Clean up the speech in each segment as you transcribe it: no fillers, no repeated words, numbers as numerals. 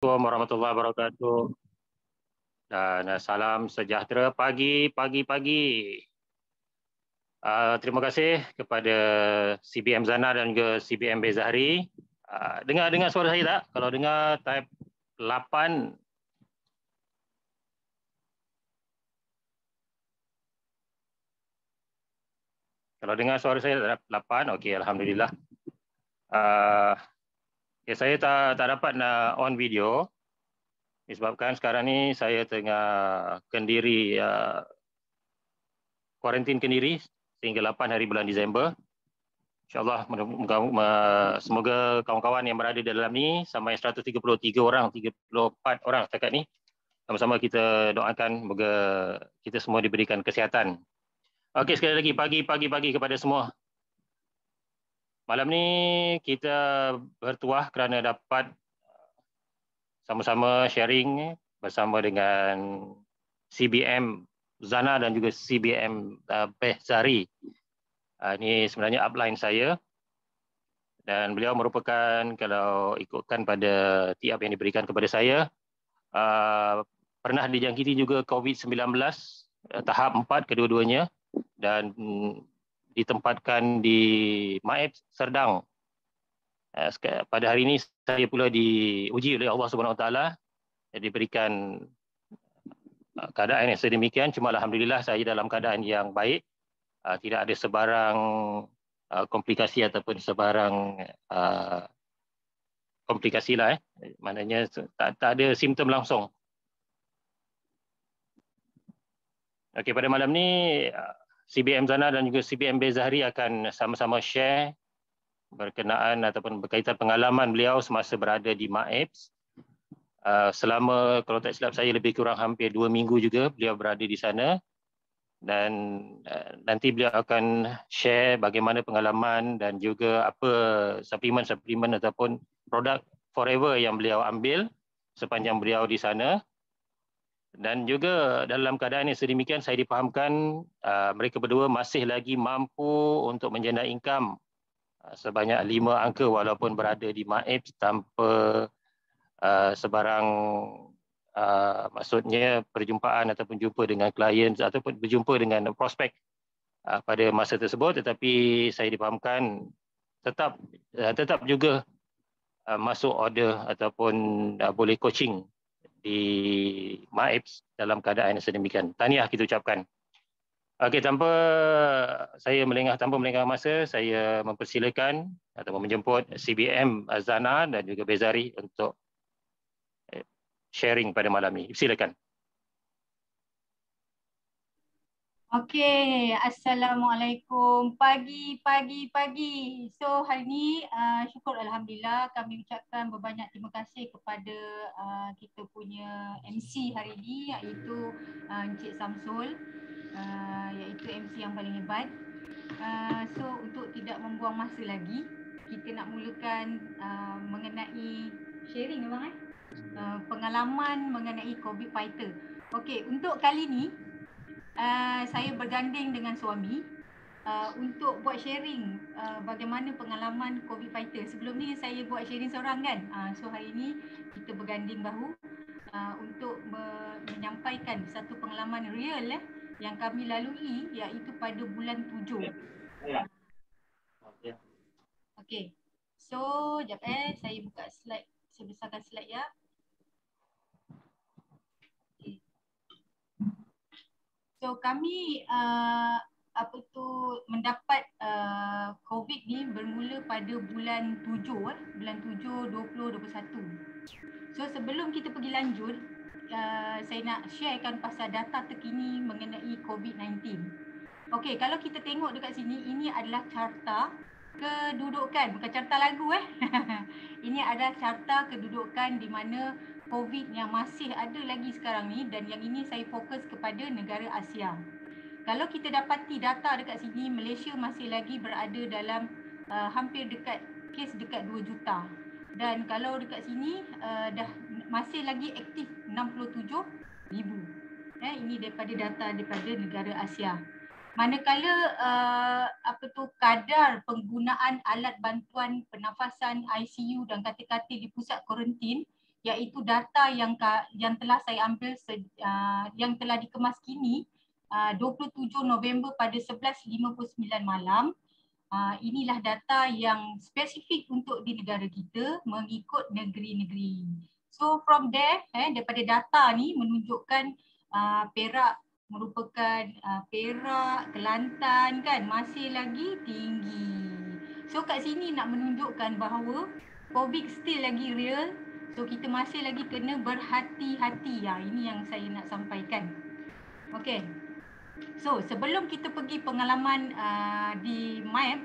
Assalamualaikum warahmatullahi wabarakatuh dan salam sejahtera pagi. Terima kasih kepada CBM Zana dan juga CBM Bezahri. Dengar suara saya tak? Kalau dengar type 8. Kalau dengar suara saya 8, okey, alhamdulillah. Saya tak dapat nak on video disebabkan sekarang ni saya tengah kendiri kuarantin kendiri sehingga 8 hari bulan Disember. InsyaAllah semoga kawan-kawan yang berada dalam ni sampai 133 orang, 34 orang setakat ni, sama-sama kita doakan semoga kita semua diberikan kesihatan. Okey, sekali lagi pagi kepada semua. Malam ni kita bertuah kerana dapat sama-sama sharing bersama dengan CBM Zana dan juga CBM Bezahri. Ini sebenarnya upline saya dan beliau merupakan, kalau ikutkan pada tiap yang diberikan kepada saya, pernah dijangkiti juga COVID-19 tahap 4 kedua-duanya dan ditempatkan di Maib Serdang. Pada hari ini saya pula diuji oleh Allah Subhanahu Wa Taala, diberikan keadaan yang sedemikian. Cuma alhamdulillah saya dalam keadaan yang baik. Tidak ada sebarang komplikasi ataupun sebarang komplikasi lah. Maknanya tak ada simptom langsung. Okey, pada malam ni CBM Zana dan juga CBM Bezahri akan sama-sama share berkenaan ataupun berkaitan pengalaman beliau semasa berada di MAEPS. Selama, kalau tak silap saya, lebih kurang hampir 2 minggu juga beliau berada di sana. Dan nanti beliau akan share bagaimana pengalaman dan juga apa suplemen ataupun produk Forever yang beliau ambil sepanjang beliau di sana. Dan juga dalam keadaan yang sedemikian, saya difahamkan mereka berdua masih lagi mampu untuk menjana income sebanyak 5 angka walaupun berada di MAEPS tanpa sebarang maksudnya perjumpaan ataupun jumpa dengan klien ataupun berjumpa dengan prospek pada masa tersebut, tetapi saya difahamkan tetap juga masuk order ataupun boleh coaching di MAEPS dalam keadaan yang sedemikian. Tahniah kita ucapkan. Okey, tanpa melengah masa, saya mempersilakan atau menjemput CBM Zana dan juga Bezahri untuk sharing pada malam ini. Silakan. Okey, Assalamualaikum. Pagi. So hari ni syukur alhamdulillah kami ucapkan berbanyak terima kasih kepada kita punya MC hari ni, iaitu Encik Samsul, iaitu MC yang paling hebat. So untuk tidak membuang masa lagi, kita nak mulakan mengenai sharing abang pengalaman mengenai COVID fighter. Okey, untuk kali ni saya berganding dengan suami untuk buat sharing bagaimana pengalaman COVID fighter. Sebelum ni saya buat sharing seorang kan. So hari ni kita berganding bahu untuk menyampaikan satu pengalaman real yang kami lalui, iaitu pada bulan 7. Okey. So, jap saya buka slide, saya besarkan slide ya. So kami mendapat COVID ni bermula pada bulan 7 bulan 7 2021. So sebelum kita pergi lanjut, saya nak sharekan pasal data terkini mengenai COVID-19. Okey, kalau kita tengok dekat sini, ini adalah carta kedudukan, bukan carta lagu Ini adalah carta kedudukan di mana COVID yang masih ada lagi sekarang ni, dan yang ini saya fokus kepada negara Asia. Kalau kita dapati data dekat sini, Malaysia masih lagi berada dalam hampir kes dekat 2 juta. Dan kalau dekat sini dah masih lagi aktif 67,000. Ini daripada data daripada negara Asia. Manakala kadar penggunaan alat bantuan pernafasan ICU dan katil-katil di pusat kuarantin iaitu data yang telah saya ambil yang telah dikemas kini 27 November pada 11.59 malam. Inilah data yang spesifik untuk di negara kita mengikut negeri-negeri. So from there, daripada data ni menunjukkan Perak merupakan Perak, Kelantan kan masih lagi tinggi. So kat sini nak menunjukkan bahawa COVID still lagi real. So kita masih lagi kena berhati-hati. Ini yang saya nak sampaikan. Okay. So sebelum kita pergi pengalaman di MAP,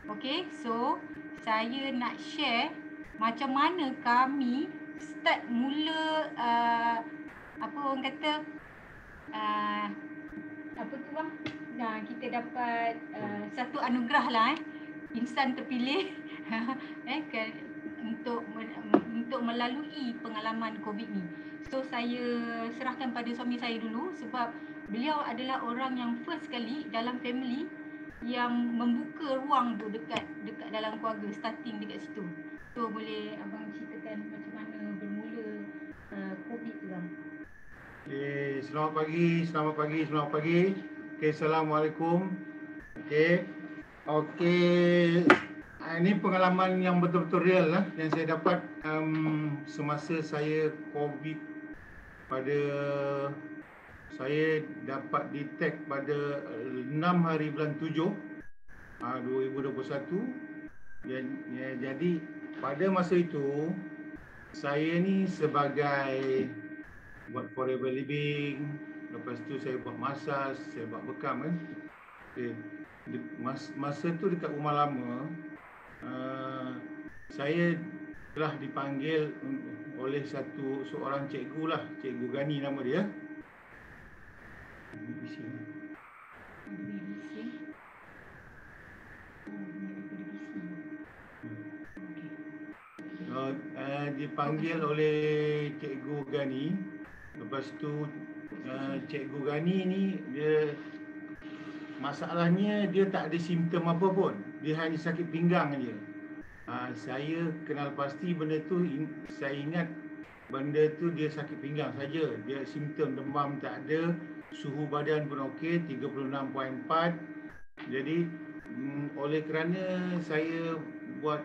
okay, so saya nak share macam mana kami start mula apa orang kata apa tu bang? Nah, kita dapat satu anugerah lah insan terpilih untuk melalui pengalaman COVID ni. So saya serahkan pada suami saya dulu sebab beliau adalah orang yang first sekali dalam family yang membuka ruang tu dekat dalam keluarga, starting dekat situ. So boleh abang ceritakan macam mana bermula COVID tu bang? Okay, selamat pagi. Okay, Assalamualaikum. Okay, ini pengalaman yang betul-betul real lah yang saya dapat semasa saya COVID saya dapat detect pada 6 hari bulan 7 2021. Jadi pada masa itu saya ni sebagai buat forever living, lepas tu saya buat massage, saya buat bekam kan. Okay. Masa tu dekat rumah lama, saya telah dipanggil oleh seorang cikgu lah, Cikgu Gani nama dia. Dipanggil oleh Cikgu Gani. Lepas tu Cikgu Gani ni dia masalahnya dia tak ada simptom apa pun. Dia hanya sakit pinggang aja. Saya kenal pasti benda tu, saya ingat benda tu dia sakit pinggang saja. Dia simptom demam tak ada, suhu badan pun okey 36.4. Jadi oleh kerana saya buat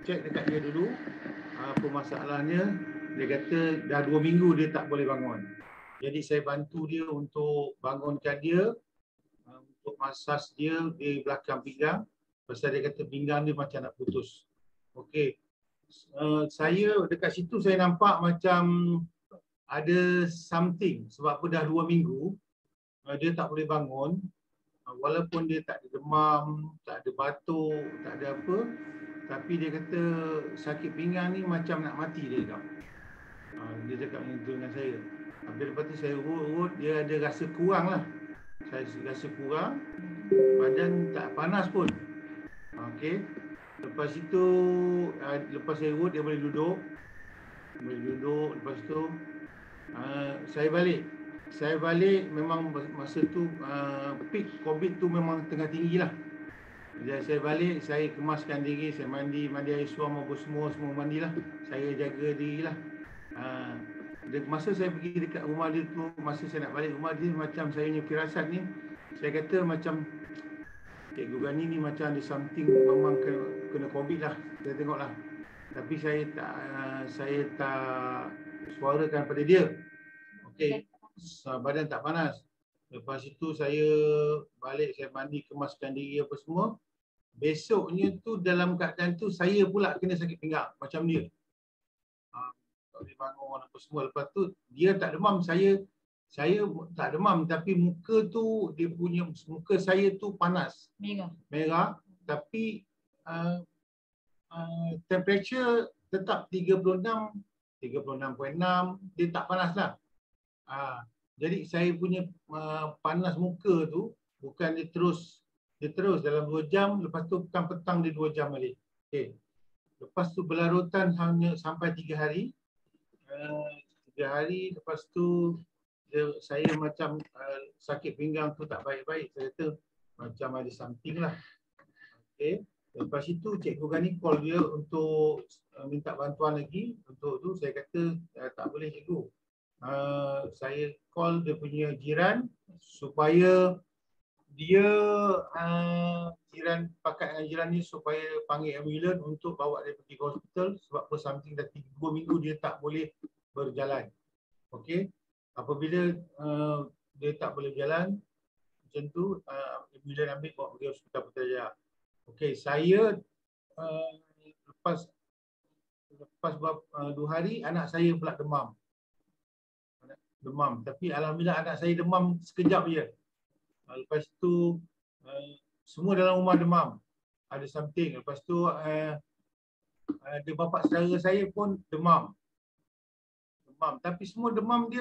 cek dekat dia dulu apa masalahnya, dia kata dah 2 minggu dia tak boleh bangun. Jadi saya bantu dia untuk bangunkan dia, untuk masas dia di belakang pinggang. Pasal dia kata pinggang dia macam nak putus. Okey. Saya dekat situ saya nampak macam ada something sebab apa dah 2 minggu dia tak boleh bangun. Walaupun dia tak ada demam, tak ada batuk, tak ada apa, tapi dia kata sakit pinggang ni macam nak mati dia cakap. Dia cakap macam tu dengan saya. Habis lepas tu saya urut, dia ada rasa kurang lah. Saya rasa kurang, badan tak panas pun. Okey. Lepas itu, lepas saya urut dia boleh duduk. Lepas tu saya balik. Saya balik memang masa tu peak COVID tu memang tengah tinggi lah. Jadi saya balik, saya kemaskan diri, saya mandi air suam apa semua mandilah. Saya jaga diri lah. Masa saya pergi dekat rumah dia tu, masa saya nak balik rumah dia, macam saya punya firasat ni, saya kata macam Cikgu Gani ni macam ada something, memang kena COVID lah. Saya tengok lah. Tapi saya tak suarakan pada dia. Okey. Badan tak panas. Lepas itu saya balik, saya mandi, kemaskan diri apa semua. Besoknya tu dalam keadaan tu saya pula kena sakit pinggang macam dia. Tak boleh bangun apa semua. Lepas tu dia tak demam, saya tak demam, tapi muka tu dia punya muka saya tu panas. Merah tapi temperature tetap 36.6, dia tak panas lah. Jadi saya punya panas muka tu bukan dia terus dalam 2 jam, lepas tu petang dia 2 jam balik. Okay. Lepas tu berlarutan hanya sampai 3 hari. 3 hari lepas tu saya macam sakit pinggang tu tak baik-baik. Saya kata macam ada something lah. Okay. Lepas itu Cikgu Gani call dia untuk minta bantuan lagi. Untuk tu saya kata tak boleh cikgu. Saya call dia punya jiran supaya dia jiran pakat dengan jiran ni supaya panggil ambulans untuk bawa dia pergi ke hospital sebab apa something dah 2 minggu dia tak boleh berjalan. Okey. Apabila dia tak boleh berjalan macam tu, ambulans ambil bawa pergi Hospital Putrajaya. Okey, saya lepas 2 hari anak saya pula demam. Tapi alhamdulillah anak saya demam sekejap je. Lepas tu semua dalam rumah demam. Ada something. Lepas tu ada bapa saudara saya pun demam. Tapi semua demam dia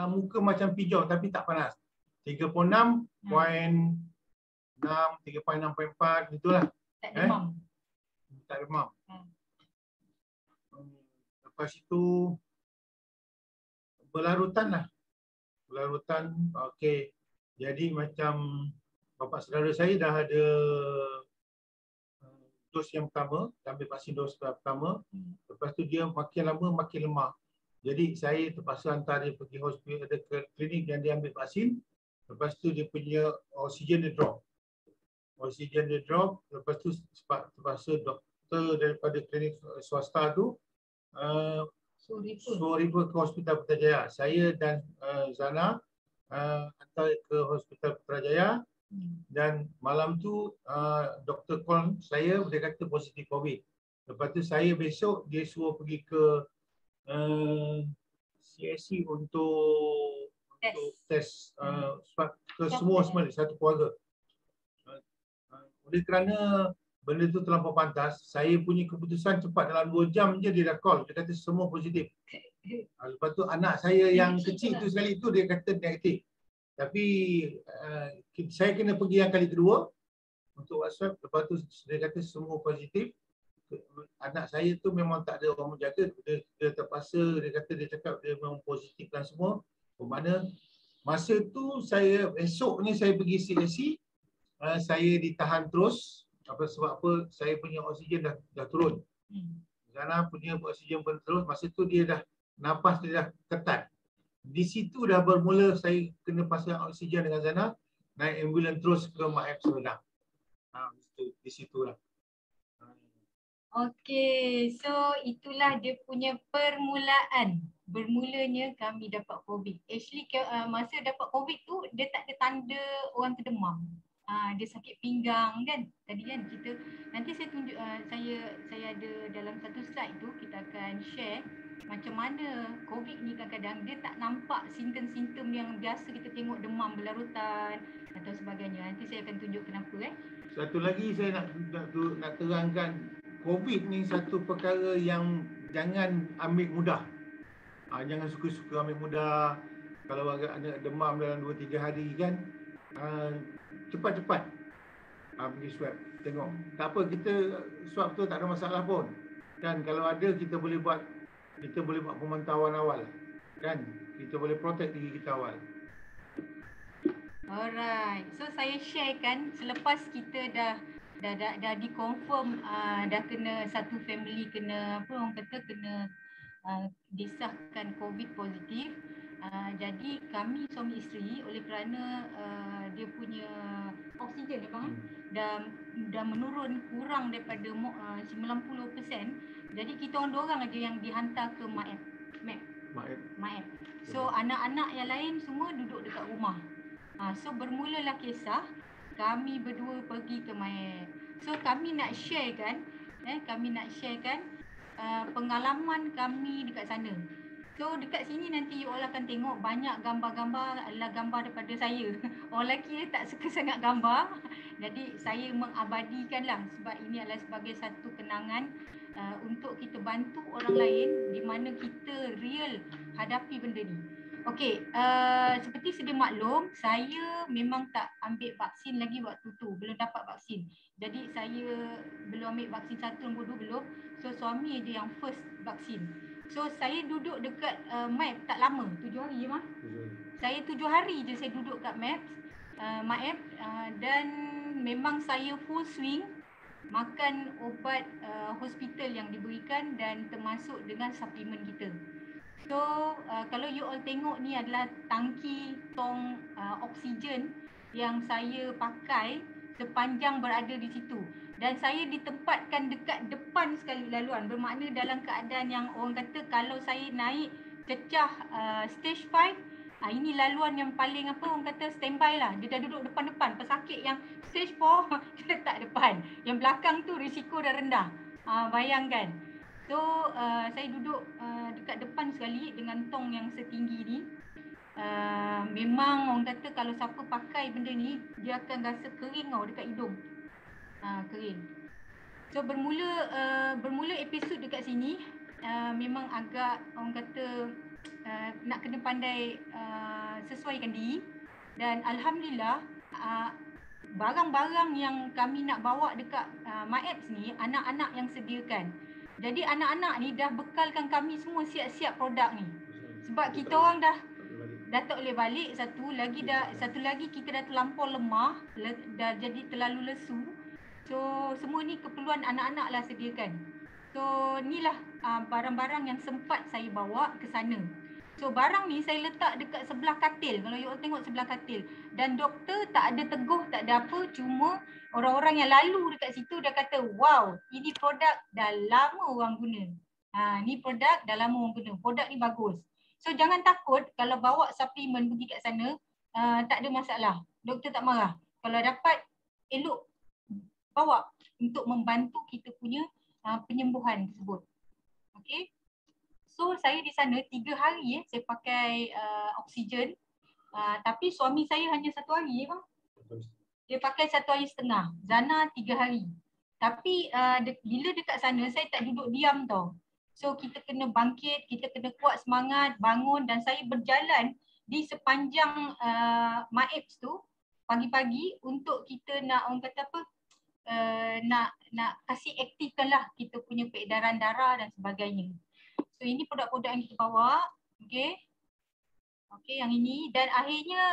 muka macam pijau tapi tak panas. 36.6, 3.6.4 gitulah. Tak demam. Tak demam. Lepas itu berlarutan lah. Berlarutan, okey. Jadi macam bapa saudara saya dah ada dos yang pertama, ambil vaksin dos pertama. Lepas tu dia makin lama makin lemah. Jadi saya terpaksa hantar dia pergi hospital, ada ke klinik yang dia ambil vaksin. Lepas tu dia punya oksigen dia drop. Lepas tu terpaksa doktor daripada klinik swasta tu suruh refer ke Hospital Putrajaya. Saya dan Zana hantar ke Hospital Putrajaya dan malam tu doktor call saya, dia kata positif COVID. Lepas tu saya besok dia suruh pergi ke CSC untuk test ke semua satu keluarga. Oleh kerana benda tu terlampau pantas, saya punya keputusan cepat dalam 2 jam je dia dah call. Dia kata semua positif. Lepas tu anak saya yang kecil tu sekali tu dia kata negatif. Tapi saya kena pergi yang kali kedua untuk WhatsApp. Lepas tu dia kata semua positif. Anak saya tu memang tak ada orang menjaga. Dia terpaksa, dia kata dia cakap dia memang positifkan semua. Bermakna masa tu saya, esoknya saya pergi CSC, saya ditahan terus. Sebab apa? Saya punya oksigen dah turun. Zana punya oksigen pun terus. Masa tu dia dah, nafas dia dah ketat. Di situ dah bermula saya kena pasang oksigen dengan Zana. Naik ambulans terus ke Mak Semedang. Di situlah. Okey, so itulah dia punya permulaan. Bermulanya kami dapat COVID. Actually masa dapat COVID tu dia tak ada tanda orang terdemam. Dia sakit pinggang kan. Tadi kan kita nanti saya tunjuk saya ada dalam satu slide tu kita akan share macam mana COVID ni kadang-kadang dia tak nampak simptom-simptom yang biasa kita tengok demam berlarutan atau sebagainya. Nanti saya akan tunjuk kenapa Satu lagi saya nak terangkan, COVID ni satu perkara yang jangan ambil mudah. Jangan suka-suka ambil mudah. Kalau ada demam dalam 2-3 hari kan, cepat-cepat pergi swab. Tengok. Tak apa, kita swab tu tak ada masalah pun. Kan kalau ada kita boleh buat pemantauan awal. Kan? Kita boleh protect diri kita awal. Alright. So saya sharekan selepas kita dah dikonfirm dah kena satu family kena apa orang kata kena disahkan COVID positif. Jadi kami suami isteri oleh kerana dia punya oksigen bang dah menurun kurang daripada 90%. Jadi kita orang aja yang dihantar ke MAEP. So anak-anak yang lain semua duduk dekat rumah. So bermulalah kisah kami berdua pergi ke MAEP. So kami nak sharekan pengalaman kami dekat sana. So dekat sini nanti you all akan tengok banyak gambar-gambar adalah gambar daripada saya. Orang lelaki tak suka sangat gambar. Jadi saya mengabadikanlah sebab ini adalah sebagai satu kenangan untuk kita bantu orang lain di mana kita real hadapi benda ni. Okey, seperti sedia maklum, saya memang tak ambil vaksin lagi waktu tu, belum dapat vaksin. Jadi saya belum ambil vaksin 1 nombor 2 belum. So suami je yang first vaksin. So saya duduk dekat MAEP tak lama, 7 hari je mah. Saya 7 hari je saya duduk kat MAEP dan memang saya full swing makan ubat hospital yang diberikan dan termasuk dengan suplemen kita. So kalau you all tengok ni adalah tangki tong oksigen yang saya pakai sepanjang berada di situ. Dan saya ditempatkan dekat depan sekali laluan. Bermakna dalam keadaan yang orang kata kalau saya naik cecah stage 5, ini laluan yang paling orang kata standby lah. Dia dah duduk depan-depan. Pesakit yang stage 4 dia letak depan. Yang belakang tu risiko dah rendah. Bayangkan. So saya duduk dekat depan sekali dengan tong yang setinggi ni. Memang orang kata kalau siapa pakai benda ni, dia akan rasa kering tau dekat hidung. Kering. So bermula episod dekat sini memang agak orang kata nak kena pandai sesuaikan diri. Dan alhamdulillah barang-barang yang kami nak bawa dekat MyApps ni anak-anak yang sediakan. Jadi anak-anak ni dah bekalkan kami semua siap-siap produk ni. Sebab kita orang dah tak boleh balik, satu lagi kita dah terlampau lemah, dah jadi terlalu lesu. So semua ni keperluan anak-anak lah sediakan. So inilah barang-barang yang sempat saya bawa ke sana. So barang ni saya letak dekat sebelah katil. Kalau you all tengok sebelah katil. Dan doktor tak ada teguh, tak ada apa. Cuma orang-orang yang lalu dekat situ dah kata, wow, ini produk dah lama orang guna. Ni produk dah lama orang guna. Produk ni bagus. So jangan takut kalau bawa suplemen pergi kat sana, tak ada masalah. Doktor tak marah. Kalau dapat, elok bawa untuk membantu kita punya penyembuhan tersebut. Okay. So saya di sana 3 hari saya pakai oksigen. Tapi suami saya hanya 1 hari bang. Dia pakai 1 hari setengah. Zana 3 hari. Tapi bila dekat sana saya tak duduk diam tau. So kita kena bangkit, kita kena kuat semangat, bangun, dan saya berjalan di sepanjang MyApps tu pagi-pagi untuk kita nak orang kata apa? Nak kasih aktifkan lah kita punya peredaran darah dan sebagainya. So ini produk-produk yang kita bawa. Okay, yang ini. Dan akhirnya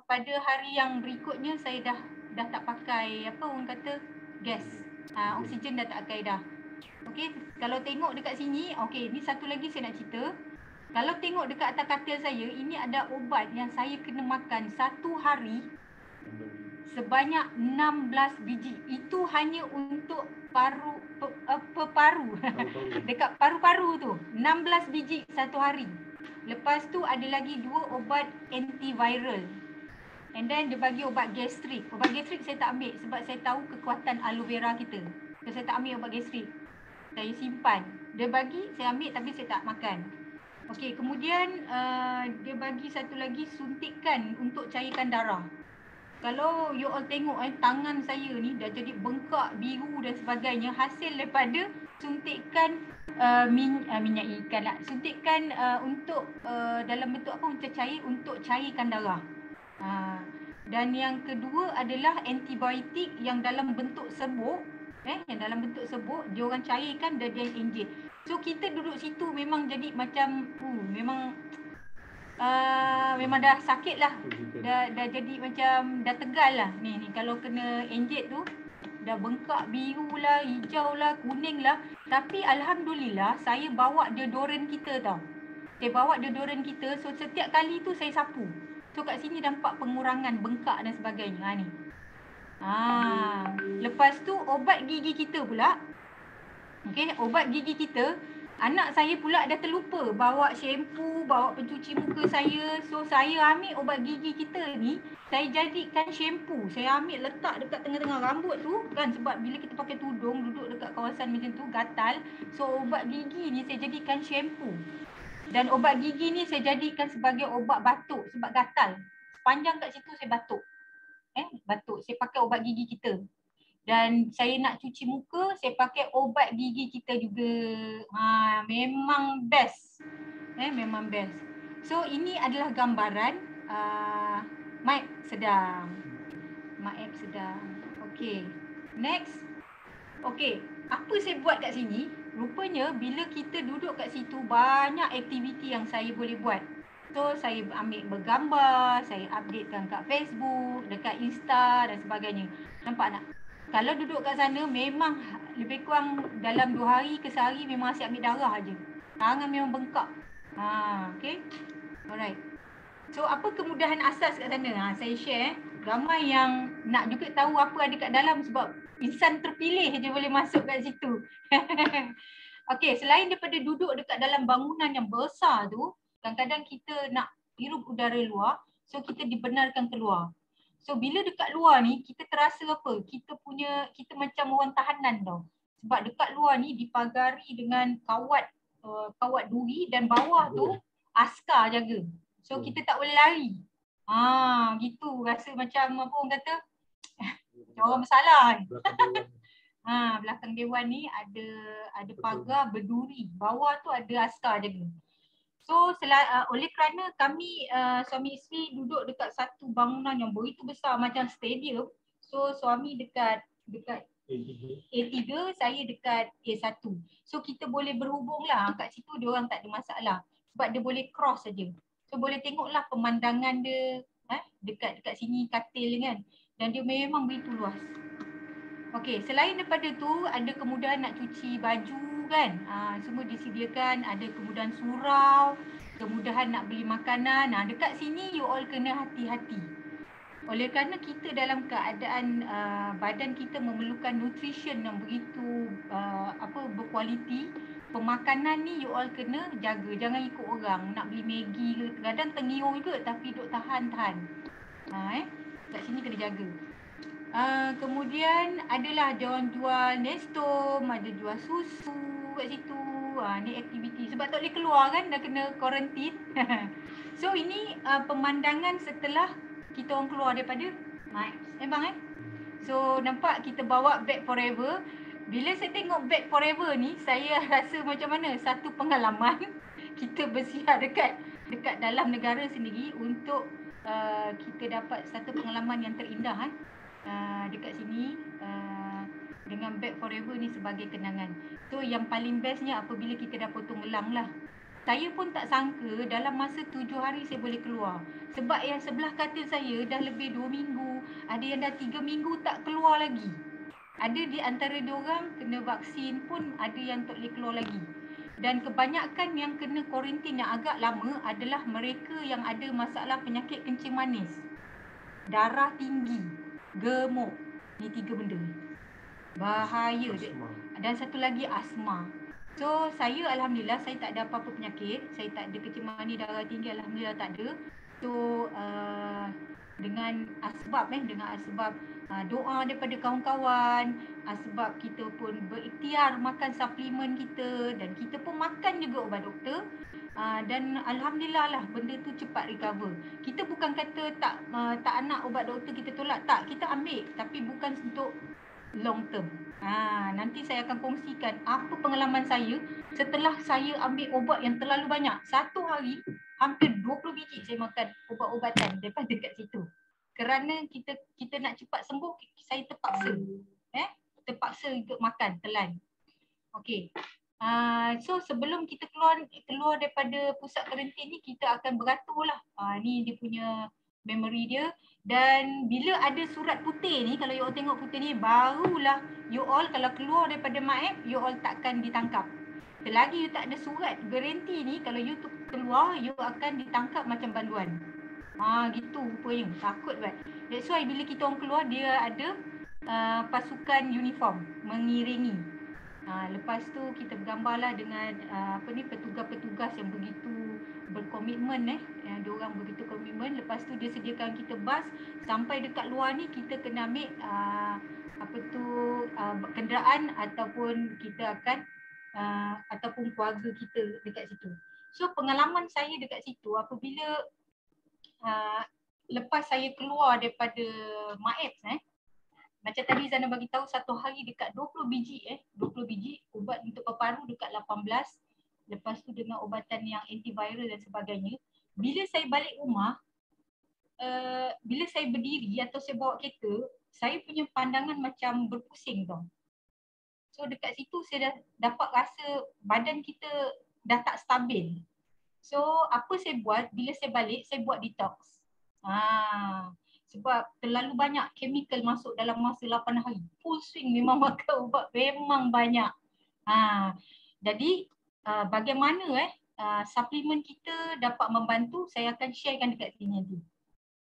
pada hari yang berikutnya saya dah tak pakai apa orang kata gas. Oksigen dah tak pakai dah. Okay, kalau tengok dekat sini, okay, ni satu lagi saya nak cerita. Kalau tengok dekat atas katil saya, ini ada ubat yang saya kena makan 1 hari sebanyak 16 biji. Itu hanya untuk paru. Dekat paru-paru tu 16 biji 1 hari. Lepas tu ada lagi 2 ubat antiviral. And then dia bagi ubat gastrik. Ubat gastrik saya tak ambil sebab saya tahu kekuatan aloe vera kita. So saya tak ambil ubat gastrik. Saya simpan. Dia bagi, saya ambil tapi saya tak makan. Okey, kemudian dia bagi satu lagi suntikan untuk cairkan darah. Kalau you all tengok tangan saya ni dah jadi bengkak, biru dan sebagainya, hasil daripada suntikan minyak ikan lah. Suntikan untuk dalam bentuk apa, untuk cair, untuk cairkan darah. Dan yang kedua adalah antibiotik yang dalam bentuk serbuk. Yang dalam bentuk serbuk, dia orang cairkan dan dia injek. So kita duduk situ memang jadi macam memang dah sakit lah. Dah jadi macam dah tegal lah. Ni kalau kena injek tu dah bengkak, biru lah, hijau lah, kuning lah. Tapi alhamdulillah saya bawa deodoran kita tau. Saya bawa deodoran kita, so setiap kali tu saya sapu. So kat sini nampak pengurangan bengkak dan sebagainya. Ni. Lepas tu ubat gigi kita pula. Okey, ubat gigi kita, anak saya pula dah terlupa bawa shampoo, bawa pencuci muka saya. So saya ambil ubat gigi kita ni, saya jadikan shampoo. Saya ambil letak dekat tengah-tengah rambut tu kan, sebab bila kita pakai tudung duduk dekat kawasan macam tu gatal. So ubat gigi ni saya jadikan shampoo. Dan ubat gigi ni saya jadikan sebagai ubat batuk sebab gatal. Sepanjang kat situ saya batuk. Batuk. Saya pakai ubat gigi kita. Dan saya nak cuci muka, saya pakai ubat gigi kita juga. Memang best. Memang best. So ini adalah gambaran MyApps sedang. MyApps sedang. Okay. Next. Okay. Apa saya buat kat sini? Rupanya bila kita duduk kat situ, banyak aktiviti yang saya boleh buat. So saya ambil bergambar, saya updatekan kat Facebook, dekat Insta dan sebagainya. Nampak tak? kalau duduk kat sana memang lebih kurang dalam 2 hari ke sehari memang asyik ambil darah aje. Tangan memang bengkak. Okay. Alright. So apa kemudahan asas kat sana? Saya share. Ramai yang nak juga tahu apa ada kat dalam sebab insan terpilih je boleh masuk kat situ. Okay, selain daripada duduk dekat dalam bangunan yang besar tu, kadang-kadang kita nak hirup udara luar, so kita dibenarkan keluar. So bila dekat luar ni kita terasa apa? Kita macam orang tahanan tau. Sebab dekat luar ni dipagari dengan kawat duri dan bawah tu askar jaga. So kita tak boleh lari. Gitu rasa macam apa orang kata orang bersalah. Belakang dewan ni ada pagar berduri. Bawah tu ada askar jaga. So oleh kerana kami suami isteri duduk dekat satu bangunan yang begitu besar macam stadium. So suami dekat A3, saya dekat A1. So kita boleh berhubung lah kat situ, dia orang tak ada masalah. Sebab dia boleh cross saja. So boleh tengoklah pemandangan dia dekat sini katil kan. Dan dia memang begitu luas. Okey, selain daripada tu ada kemudahan nak cuci baju kan. Semua disediakan, ada kemudahan surau, kemudahan nak beli makanan. Dekat sini you all kena hati-hati. Oleh kerana kita dalam keadaan badan kita memerlukan nutrition yang begitu berkualiti, pemakanan ni you all kena jaga. Jangan ikut orang nak beli Maggi ke, kadang tengiung juga tapi duk tahan. Kat sini kena jaga. Kemudian adalah diorang jual Nestum, ada jual susu kat situ. Ni aktiviti sebab tak boleh keluar kan, dah kena kuarantin. So ini pemandangan setelah kita orang keluar daripada Memang So nampak kita bawa Back Forever. Bila saya tengok Back Forever ni, saya rasa macam mana satu pengalaman kita bersiar dekat dalam negara sendiri untuk kita dapat satu pengalaman yang terindah dekat sini dengan Back Forever ni sebagai kenangan. So yang paling bestnya apabila kita dah potong elang lah. Saya pun tak sangka dalam masa 7 hari saya boleh keluar. Sebab yang sebelah katil saya dah lebih 2 minggu, ada yang dah 3 minggu tak keluar lagi. Ada di antara diorang kena vaksin pun ada yang tak boleh keluar lagi. Dan kebanyakan yang kena kuarantin yang agak lama adalah mereka yang ada masalah penyakit kencing manis, darah tinggi, gemuk. Ni 3 benda bahaya. Dan satu lagi asma. So saya alhamdulillah saya tak ada apa-apa penyakit. Saya tak ada kencing manis, darah tinggi, alhamdulillah tak ada. So dengan asbab doa daripada kawan-kawan, asbab kita pun berikhtiar makan suplemen kita dan kita pun makan juga ubat doktor. Dan alhamdulillah lah benda tu cepat recover. Kita bukan kata tak nak ubat doktor kita tolak, tak, kita ambil tapi bukan untuk long term. Nanti saya akan kongsikan apa pengalaman saya setelah saya ambil ubat yang terlalu banyak. Satu hari hampir 20 biji saya makan ubat-ubatan daripada dekat situ. Kerana kita nak cepat sembuh, saya terpaksa untuk makan telan. Okey. So sebelum kita keluar daripada pusat karantin ni, kita akan beratur lah. Ni dia punya memory dia. Dan bila ada surat putih ni, kalau you all tengok putih ni, barulah you all kalau keluar daripada MAEP, you all takkan ditangkap. Selagi you tak ada surat garanti ni, kalau you keluar, you akan ditangkap macam banduan. Gitu rupanya, takut kan. That's why bila kita orang keluar, dia ada pasukan uniform mengiringi. Lepas tu kita bergambarlah dengan petugas-petugas yang begitu berkomitmen yang diorang begitu komitmen. Lepas tu dia sediakan kita bas sampai dekat luar ni, kita kena ambil kenderaan ataupun kita akan ataupun keluarga kita dekat situ. So pengalaman saya dekat situ apabila lepas saya keluar daripada MAEPS macam tadi Zana bagi tahu satu hari dekat 20 biji ubat untuk paru dekat 18. Lepas tu dengan ubatan yang antiviral dan sebagainya. Bila saya balik rumah, bila saya berdiri atau saya bawa kereta, saya punya pandangan macam berpusing tau. So dekat situ saya dah dapat rasa badan kita dah tak stabil. So apa saya buat bila saya balik, saya buat detox. sebab terlalu banyak chemical masuk dalam masa 8 hari. Full swing memang makan ubat memang banyak. Jadi bagaimana suplemen kita dapat membantu, saya akan sharekan dekat sini nanti.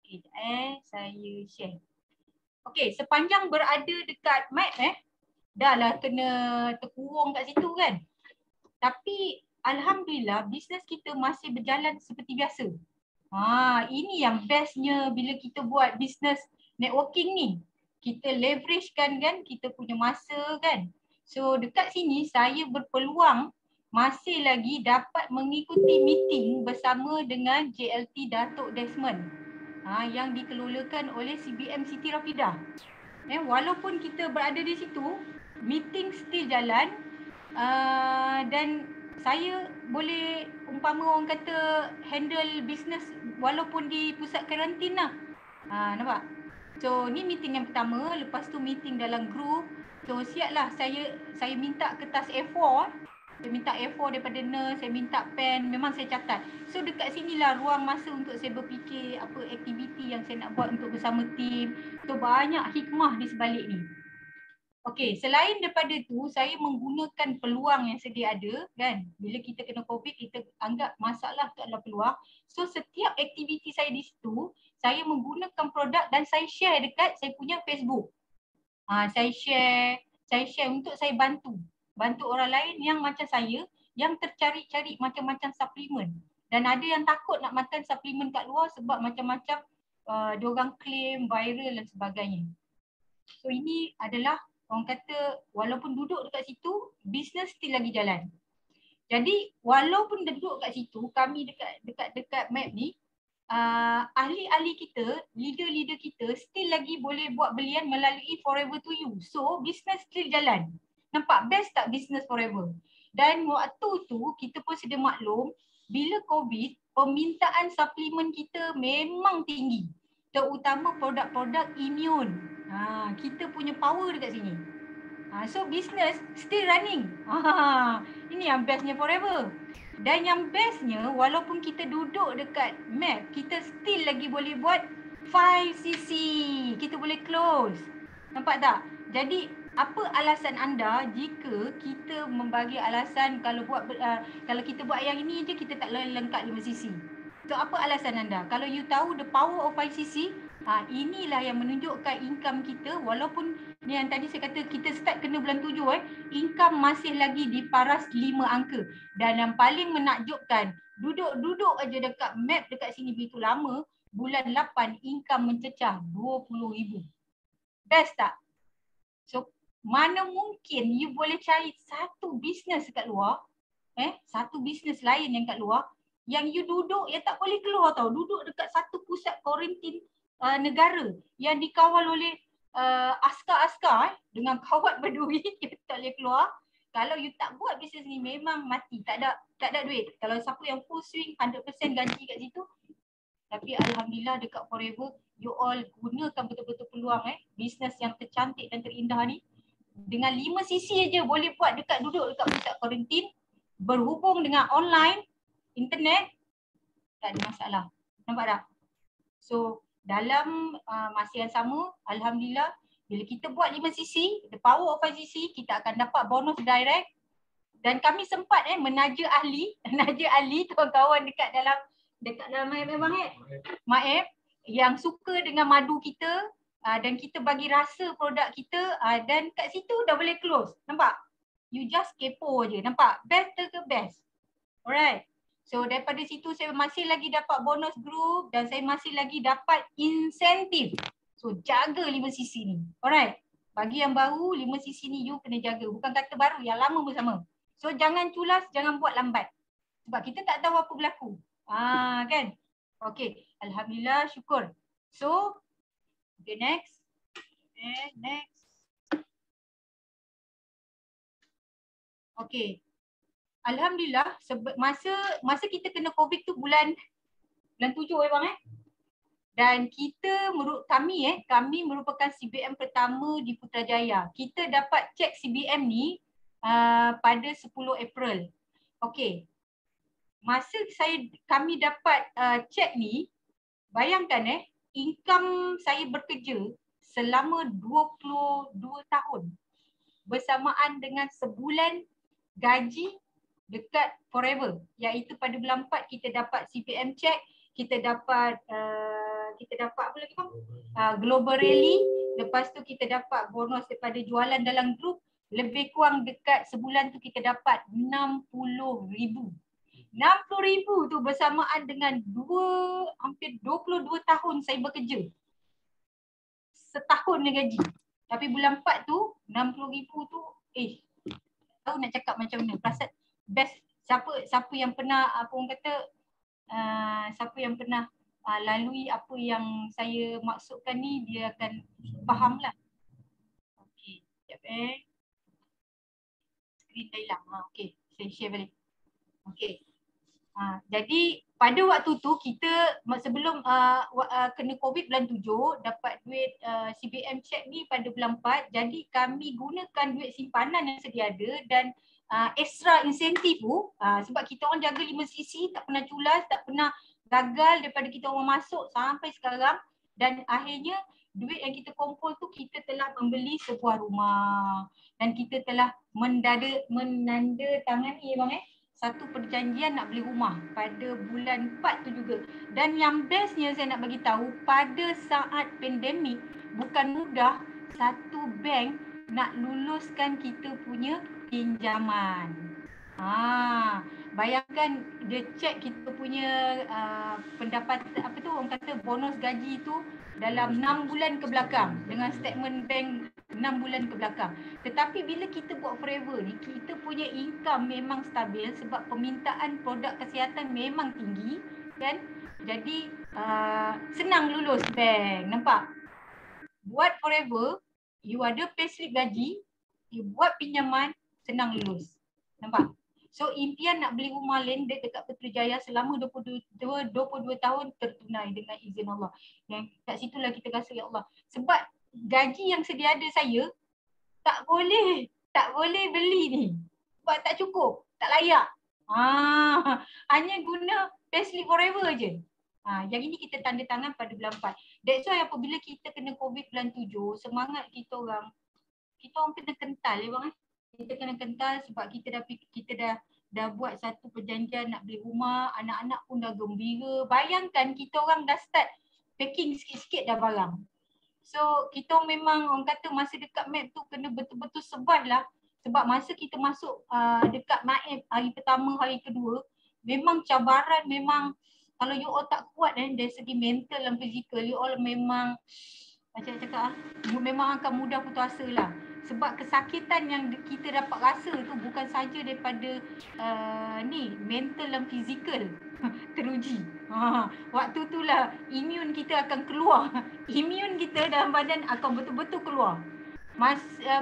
Okay, saya share. Okay, sepanjang berada dekat MAP dah lah kena terkurung kat situ kan. Tapi alhamdulillah bisnes kita masih berjalan seperti biasa. Ini yang bestnya bila kita buat bisnes networking ni. Kita leverage kan kita punya masa kan. So dekat sini saya berpeluang masih lagi dapat mengikuti meeting bersama dengan JLT Datuk Desmond yang dikelolakan oleh CBM Siti Rafidah. Walaupun kita berada di situ, meeting still jalan dan saya boleh umpama orang kata handle business walaupun di pusat karantin lah. Nampak? So ni meeting yang pertama, lepas tu meeting dalam group. So siaplah saya minta kertas A4. Saya minta A4 daripada nurse, saya minta pen, memang saya catat. So dekat sinilah ruang masa untuk saya berfikir apa aktiviti yang saya nak buat untuk bersama tim. So banyak hikmah di sebalik ni. Okey, selain daripada itu, saya menggunakan peluang yang sedia ada kan. Bila kita kena COVID, kita anggap masalah itu adalah peluang. So setiap aktiviti saya di situ, saya menggunakan produk dan saya share dekat saya punya Facebook. Saya share untuk saya bantu orang lain yang macam saya, yang tercari-cari macam-macam suplemen. Dan ada yang takut nak makan suplemen kat luar sebab macam-macam diorang claim viral dan sebagainya. So ini adalah orang kata walaupun duduk dekat situ, bisnes still lagi jalan. Jadi walaupun duduk kat situ, kami dekat MAP ni, ahli-ahli kita, leader-leader kita still lagi boleh buat belian melalui Forever to You. So bisnes still jalan. Nampak best tak bisnes forever? Dan waktu tu kita pun sedia maklum, bila COVID, permintaan suplemen kita memang tinggi. Terutama produk-produk imun. Kita punya power dekat sini. So business still running. Ini yang bestnya forever. Dan yang bestnya walaupun kita duduk dekat MAP, kita still lagi boleh buat 5cc. Kita boleh close. Nampak tak? Jadi apa alasan anda jika kita membagi alasan kalau kita buat yang ini je kita tak lengkap 5cc? So apa alasan anda? Kalau you tahu the power of 5cc, inilah yang menunjukkan income kita walaupun ni yang tadi saya kata kita start kena bulan 7 income masih lagi di paras 5 angka. Dan yang paling menakjubkan, duduk aja dekat MAP dekat sini begitu lama, bulan 8 income mencecah 20,000. Best tak? So mana mungkin you boleh cari satu bisnes kat luar, satu bisnes lain yang kat luar, yang you duduk yang tak boleh keluar tau, duduk dekat satu pusat kuarantin negara yang dikawal oleh askar-askar dengan kawat berduri, you tak boleh keluar. Kalau you tak buat bisnes ni memang mati, tak ada duit. Kalau siapa yang full swing 100% gaji kat situ. Tapi alhamdulillah dekat Forever, you all gunakan betul-betul peluang bisnes yang tercantik dan terindah ni. Dengan 5cc aja boleh buat duduk dekat pusat kuarantin, berhubung dengan online, internet, tak ada masalah. Nampak tak? So dalam masa yang sama, alhamdulillah bila kita buat 5cc, the power of 5cc, kita akan dapat bonus direct. Dan kami sempat menaja ahli kawan-kawan dekat dalam MAP yang suka dengan madu kita. Dan kita bagi rasa produk kita dan kat situ dah boleh close. Nampak? You just kepo je. Nampak? Best ke best? Alright. So daripada situ saya masih lagi dapat bonus group dan saya masih lagi dapat insentif. So jaga 5cc ni. Alright. Bagi yang baru 5cc ni you kena jaga. Bukan kata baru, yang lama pun sama. So jangan culas, jangan buat lambat. Sebab kita tak tahu apa berlaku. Kan? Okay. Alhamdulillah, syukur. So okay, next. Okay. Alhamdulillah, masa kita kena COVID tu bulan 7 bang Dan kami merupakan CBM pertama di Putrajaya. Kita dapat cek CBM ni pada 10 April. Okay. Masa kami dapat cek ni, bayangkan income saya bekerja selama 22 tahun bersamaan dengan sebulan gaji dekat forever, iaitu pada bulan 4 kita dapat CPM check, kita dapat apa lagi bang? Global Rally, lepas tu kita dapat bonus daripada jualan dalam grup, lebih kurang dekat sebulan tu kita dapat 60,000. 60,000 tu bersamaan dengan hampir 22 tahun saya bekerja. Setahun ni gaji. Tapi bulan 4 tu 60,000 tu tahu nak cakap macam mana. Perasaan best. Siapa yang pernah apa orang kata siapa yang pernah lalui apa yang saya maksudkan ni, dia akan faham lah. Okey, sekejap Screen dah hilang. Okey, saya share balik. Okey. Jadi pada waktu tu kita sebelum kena COVID bulan 7 dapat duit CPM check ni pada bulan 4. Jadi kami gunakan duit simpanan yang sedia ada dan extra insentif tu sebab kita orang jaga 5 sisi, tak pernah culas, tak pernah gagal daripada kita orang masuk sampai sekarang, dan akhirnya duit yang kita kumpul tu kita telah membeli sebuah rumah dan kita telah menandatangani satu perjanjian nak beli rumah pada bulan 4 tu juga. Dan yang bestnya saya nak bagi tahu, pada saat pandemik bukan mudah satu bank nak luluskan kita punya pinjaman. Bayangkan dia cek kita punya pendapatan, apa tu orang kata bonus gaji tu dalam 6 bulan ke belakang dengan statement bank 6 bulan ke belakang. Tetapi bila kita buat forever ni, kita punya income memang stabil sebab permintaan produk kesihatan memang tinggi kan. Jadi senang lulus bank, nampak? Buat forever, you ada payslip gaji, you buat pinjaman, senang lulus. Nampak? So impian nak beli rumah landed dekat Putrajaya selama 22 tahun tertunai dengan izin Allah. Yang kat situlah kita rasa ya Allah. Sebab gaji yang sedia ada saya tak boleh beli ni. Sebab tak cukup, tak layak. Hanya guna payslip forever je. Yang ini kita tanda tangan pada bulan 4. That's why apabila kita kena COVID bulan 7, semangat kita orang kena kental ya bang. Kita kena kental sebab kita dah buat satu perjanjian nak beli rumah, anak-anak pun dah gembira. Bayangkan kita orang dah start packing sikit-sikit dah barang. So kita memang orang kata masa dekat map tu kena betul-betul sebat lah. Sebab masa kita masuk dekat MAEP hari pertama, hari kedua, memang cabaran, memang kalau you all tak kuat dari segi mental dan fizikal, you all memang macam cakap memang akan mudah putus asa lah. Sebab kesakitan yang kita dapat rasa tu bukan saja daripada mental dan fizikal teruji. Waktu itulah imun kita akan keluar. Imun kita dalam badan akan betul-betul keluar.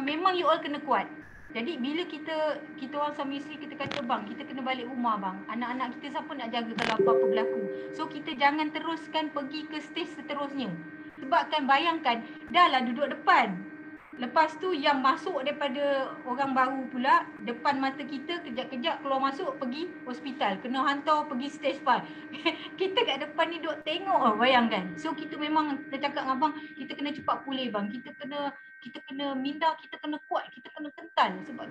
Memang you all kena kuat. Jadi bila kita orang suami isteri kita kata bang, kita kena balik rumah bang. Anak-anak kita siapa nak jaga kalau apa-apa berlaku. So kita jangan teruskan pergi ke stage seterusnya. Sebab kan bayangkan dah lah duduk depan. Lepas tu yang masuk daripada orang baru pula depan mata kita, kejap-kejap keluar masuk pergi hospital, kena hantar pergi stage 5. Kita kat depan ni duk tengok bayangkan. So kita memang kita cakap dengan abang, kita kena cepat pulih bang. Kita kena minda, kita kena kuat, kita kena kental sebab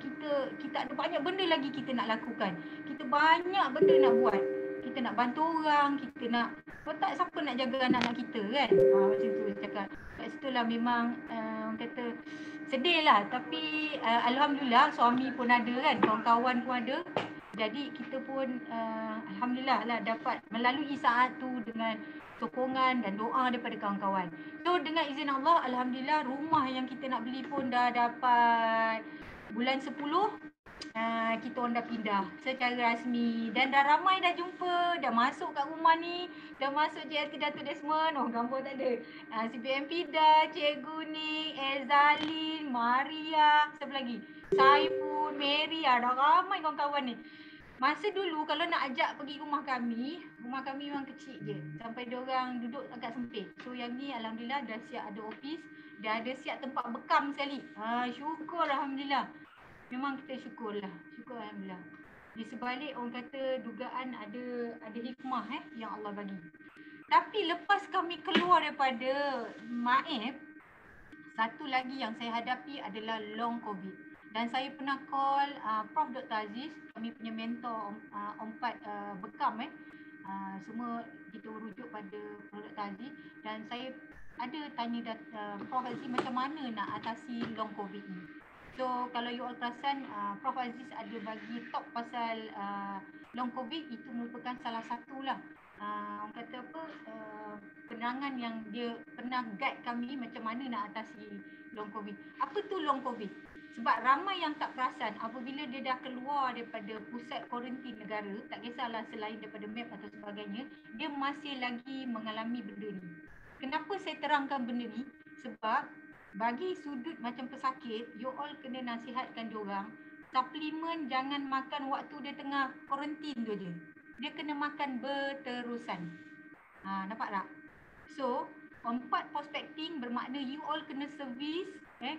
kita ada banyak benda lagi kita nak lakukan. Kita banyak benda nak buat. Kita nak bantu orang, kita nak tak siapa nak jaga anak-anak kita kan. Macam tu cakap. Kat situ lah memang orang kata sedih lah. Tapi alhamdulillah suami pun ada kan, kawan-kawan pun ada. Jadi kita pun alhamdulillah lah dapat melalui saat tu dengan sokongan dan doa daripada kawan-kawan. So dengan izin Allah, alhamdulillah rumah yang kita nak beli pun dah dapat bulan 10. Kita orang dah pindah secara rasmi dan dah ramai dah jumpa, dah masuk kat rumah ni, dah masuk JLT Datuk Desmond, gambar tak ada. CPM Pida, Cikgu Ning, Ezalin, Maria, siapa lagi? Saiful, Mary, dah ramai kawan-kawan ni. Masa dulu kalau nak ajak pergi rumah kami memang kecil je. Sampai diorang duduk agak sempit. So yang ni alhamdulillah dah siap ada office, dah ada siap tempat bekam sekali. Syukur alhamdulillah. Memang kita syukur alhamdulillah. Di sebalik orang kata dugaan ada hikmah yang Allah bagi. Tapi lepas kami keluar daripada MAEP, satu lagi yang saya hadapi adalah long COVID. Dan saya pernah call Prof. Dr. Aziz, kami punya mentor Ompat Bekam. Semua kita rujuk pada Prof. Dr. Aziz. Dan saya ada tanya Prof. Aziz macam mana nak atasi long COVID ni. So kalau you all perasan, Prof. Aziz ada bagi talk pasal long COVID, itu merupakan salah satulah orang kata apa, penerangan yang dia pernah guide kami macam mana nak atasi long COVID. Apa tu long COVID? Sebab ramai yang tak perasan apabila dia dah keluar daripada pusat kuarantin negara, tak kisahlah selain daripada MAP atau sebagainya, dia masih lagi mengalami benda ni. Kenapa saya terangkan benda ni? Sebab bagi sudut macam pesakit, you all kena nasihatkan diorang, suplemen jangan makan waktu dia tengah kuarantin tu je. Dia kena makan berterusan. Nampak tak? So, 4 prospecting bermakna you all kena servis.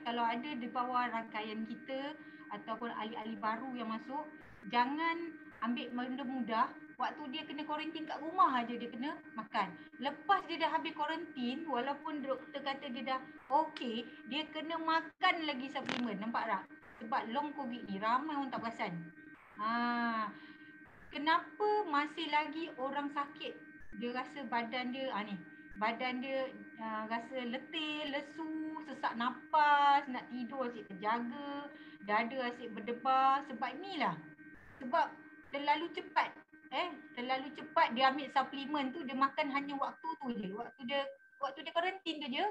Kalau ada di bawah rangkaian kita ataupun ahli-ahli baru yang masuk, jangan ambil benda mudah. Waktu dia kena kuarantin kat rumah aja dia kena makan. Lepas dia dah habis kuarantin, walaupun doktor kata dia dah okey, dia kena makan lagi suplemen. Nampak tak? Sebab long COVID ni ramai orang tak perasan. Kenapa masih lagi orang sakit, dia rasa badan dia badan dia rasa letih, lesu, sesak nafas, nak tidur asyik terjaga, dada asyik berdebar. Sebab inilah. Sebab terlalu cepat. Terlalu cepat dia ambil suplemen tu, dia makan hanya waktu tu je. Waktu dia karantin tu je.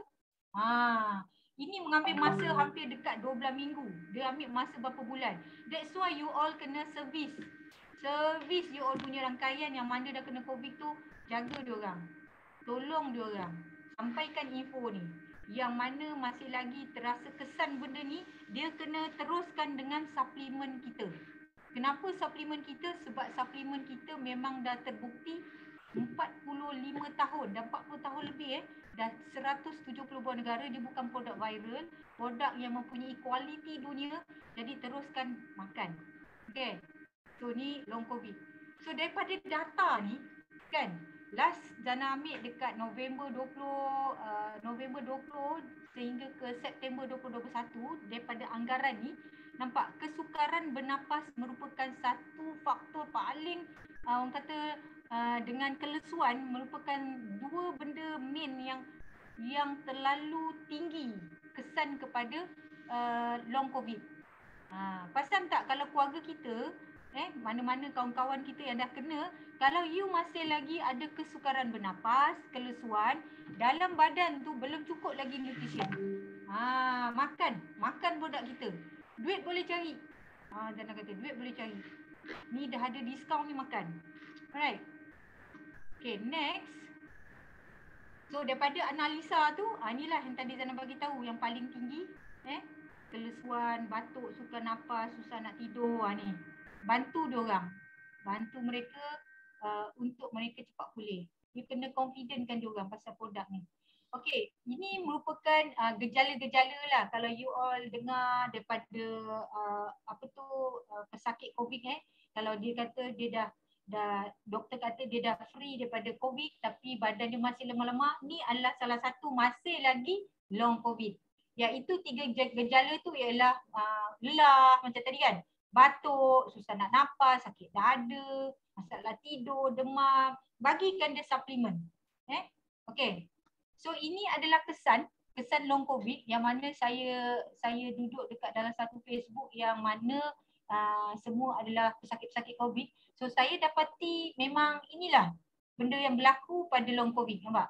Ini mengambil masa hampir dekat 12 minggu. Dia ambil masa berapa bulan. That's why you all kena servis you all punya rangkaian yang mana dah kena COVID tu, jaga diorang. Tolong diorang. Sampaikan info ni. Yang mana masih lagi terasa kesan benda ni, dia kena teruskan dengan suplemen kita. Kenapa suplemen kita? Sebab suplemen kita memang dah terbukti 45 tahun, dah 40 tahun lebih dah 170 buah negara. Dia bukan produk viral, produk yang mempunyai kualiti dunia. Jadi teruskan makan. Okay. So ni long COVID. So daripada data ni kan, last Jana ambil dekat November 20 sehingga ke September 2021, daripada anggaran ni nampak kesukaran bernafas merupakan satu faktor paling orang kata dengan kelesuan, merupakan dua benda main yang terlalu tinggi kesan kepada long COVID. Perasan tak kalau keluarga kita, mana-mana kawan-kawan kita yang dah kena, kalau you masih lagi ada kesukaran bernafas, kelesuan, dalam badan tu belum cukup lagi nutrition. Makan produk kita. Duit boleh cari. Jangan kata duit boleh cari. Ni dah ada diskaun ni, makan. Alright. Okay, next. So daripada analisa tu, inilah yang tadi Zana bagi tahu yang paling tinggi, kelesuan, batuk, sukar nafas, susah nak tidur ni. Bantu diorang. Bantu mereka untuk mereka cepat pulih. You kena confidentkan diorang pasal produk ni. Okey, ini merupakan gejala-gejala lah kalau you all dengar daripada pesakit COVID Kalau dia kata dia dah doktor kata dia dah free daripada COVID tapi badan dia masih lemah-lemah, ni adalah salah satu masih lagi long COVID. Iaitu 3 gejala tu ialah lelah macam tadi kan, batuk, susah nak nafas, sakit dada, masalah tidur, demam. Bagikan dia suplemen. Okey. So ini adalah kesan long COVID yang mana saya duduk dekat dalam satu Facebook yang mana semua adalah pesakit-pesakit COVID. So saya dapati memang inilah benda yang berlaku pada long COVID, nampak?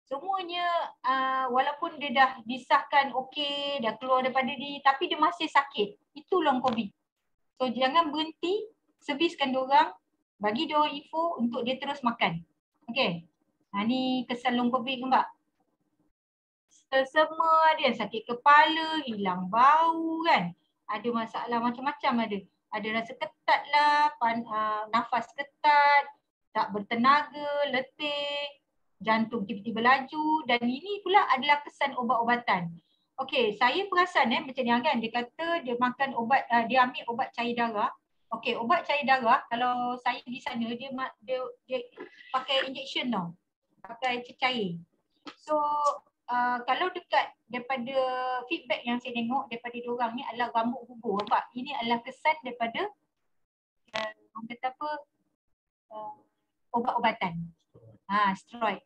Semuanya walaupun dia dah disahkan okey, dah keluar daripada diri, tapi dia masih sakit. Itu long COVID. So jangan berhenti, serviskan diorang, bagi diorang info untuk dia terus makan. Okey. Ni kesan long COVID, nampak? Semua ada yang sakit kepala, hilang bau kan. Ada masalah macam-macam ada. Ada rasa ketat lah, nafas ketat, tak bertenaga, letih, jantung tiba-tiba laju, dan ini pula adalah kesan obat-obatan. Okey, saya perasan macam ni kan, dia kata dia makan ubat, dia ambil ubat cair darah. Okey, ubat cair darah kalau saya di sana dia pakai injection tau. Pakai cecair. So kalau dekat daripada feedback yang saya tengok daripada diorang ni adalah rambut gugur. Nampak? Ini adalah kesan daripada orang kata apa, obat-obatan. Steroid.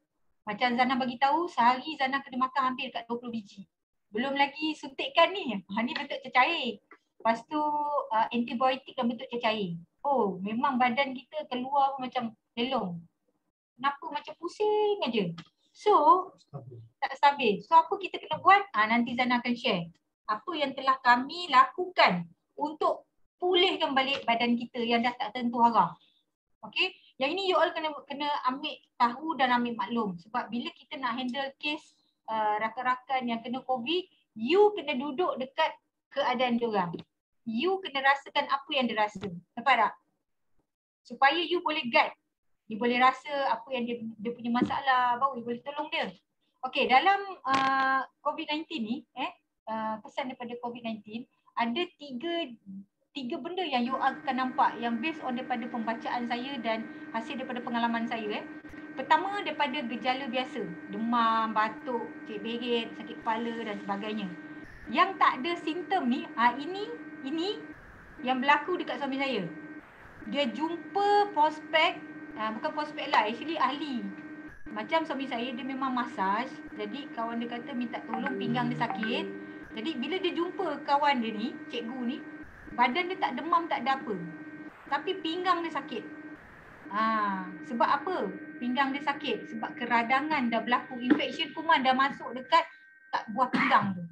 Macam Zana bagi tahu sehari Zana kena makan hampir dekat 20 biji. Belum lagi suntikan ni. Ni bentuk cecair. Lepas tu antibiotik dan bentuk cecair. Oh, memang badan kita keluar macam lelong. Kenapa macam pusing aja. So, tak stabil. So, apa kita kena buat? Nanti Zana akan share. Apa yang telah kami lakukan untuk pulihkan balik badan kita yang dah tak tentu arah. Okay? Yang ini you all kena ambil tahu dan ambil maklum. Sebab bila kita nak handle case rakan-rakan yang kena COVID, you kena duduk dekat keadaan diorang. You kena rasakan apa yang dia rasa. Nampak tak? Supaya you boleh guide. You boleh rasa apa yang dia punya masalah, baru you boleh tolong dia. Okay, dalam COVID-19 ni, pesan daripada COVID-19, ada tiga benda yang you akan nampak yang based on daripada pembacaan saya dan hasil daripada pengalaman saya. Pertama, daripada gejala biasa, demam, batuk, cek berit, sakit kepala dan sebagainya. Yang tak ada simptom ni, ini yang berlaku dekat suami saya. Dia jumpa prospek, bukan prospek lah, actually ahli. Macam suami saya, dia memang masaj. Jadi kawan dia kata minta tolong pinggang dia sakit. Jadi bila dia jumpa kawan dia ni, cikgu ni, badan dia tak demam, tak ada apa. Tapi pinggang dia sakit. Sebab apa pinggang dia sakit? Sebab keradangan dah berlaku. Infection kuman dah masuk dekat buah pinggang tu.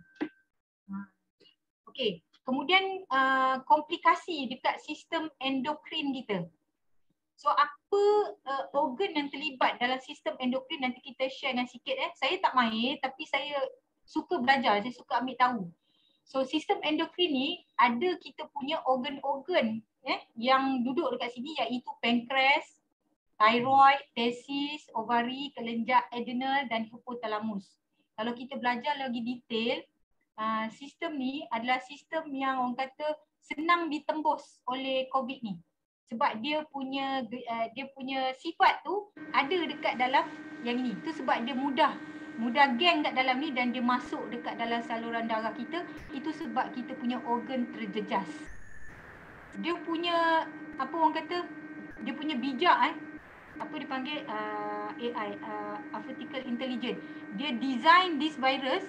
Okey. Kemudian komplikasi dekat sistem endokrin kita. So apa organ yang terlibat dalam sistem endokrin nanti kita share dengan sikit. Saya tak mahir tapi saya suka belajar, saya suka ambil tahu. So sistem endokrin ni ada kita punya organ-organ yang duduk dekat sini iaitu pankreas, thyroid, testis, ovari, kelenjar adrenal dan hipotalamus. Kalau kita belajar lagi detail, sistem ni adalah sistem yang orang kata senang ditembus oleh COVID ni. Sebab dia punya sifat tu ada dekat dalam yang ini. Itu sebab dia mudah geng kat dalam ni dan dia masuk dekat dalam saluran darah kita. Itu sebab kita punya organ terjejas. Dia punya apa orang kata, dia punya bijak apa dipanggil AI, artificial intelligence. Dia design this virus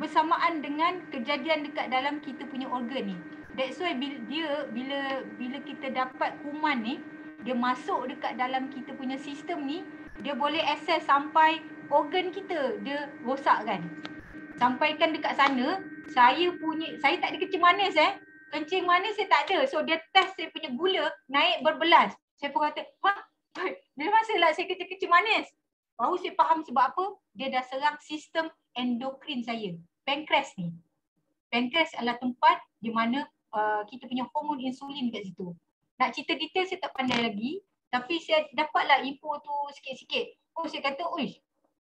bersamaan dengan kejadian dekat dalam kita punya organ ni. That's why bila kita dapat kuman ni, dia masuk dekat dalam kita punya sistem ni, dia boleh access sampai organ kita, dia rosakkan. Sampaikan dekat sana, saya tak ada kencing manis kencing manis saya tak ada. So dia test saya punya gula naik berbelas. Saya pun kata, bila masa lah saya kencing manis? Baru saya faham sebab apa? Dia dah serang sistem endokrin saya. Pankreas ni. Pankreas adalah tempat di mana kita punya hormon insulin kat situ. Nak cerita detail saya tak pandai lagi. Tapi saya dapatlah info tu sikit-sikit. Saya kata,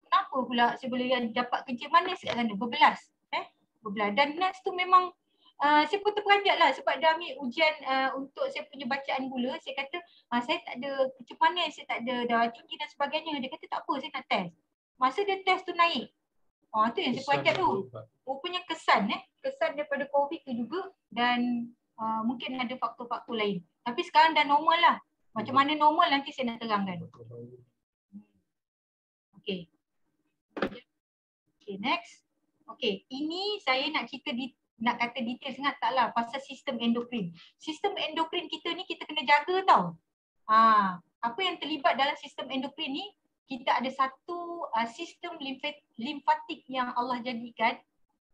kenapa pula saya boleh dapat kencing manis kat sana? Berbelas. Berbelas. Dan nurse tu memang saya pun terperanjat lah sebab dia ambil ujian untuk saya punya bacaan gula. Saya kata, saya tak ada kencing manis, saya tak ada darah tinggi dan sebagainya. Dia kata, tak apa, saya nak test. Masa dia test tu naik. Tu yang saya peranjat tu. Rupanya kesan daripada COVID tu juga dan mungkin ada faktor-faktor lain. Tapi sekarang dah normal lah. Macam mana normal nanti saya nak terangkan. Okay, next. Okay, ini saya nak cerita nak kata detail sangat taklah pasal sistem endokrin. Sistem endokrin kita ni kita kena jaga tau. Apa yang terlibat dalam sistem endokrin ni, kita ada satu sistem limfatik yang Allah jadikan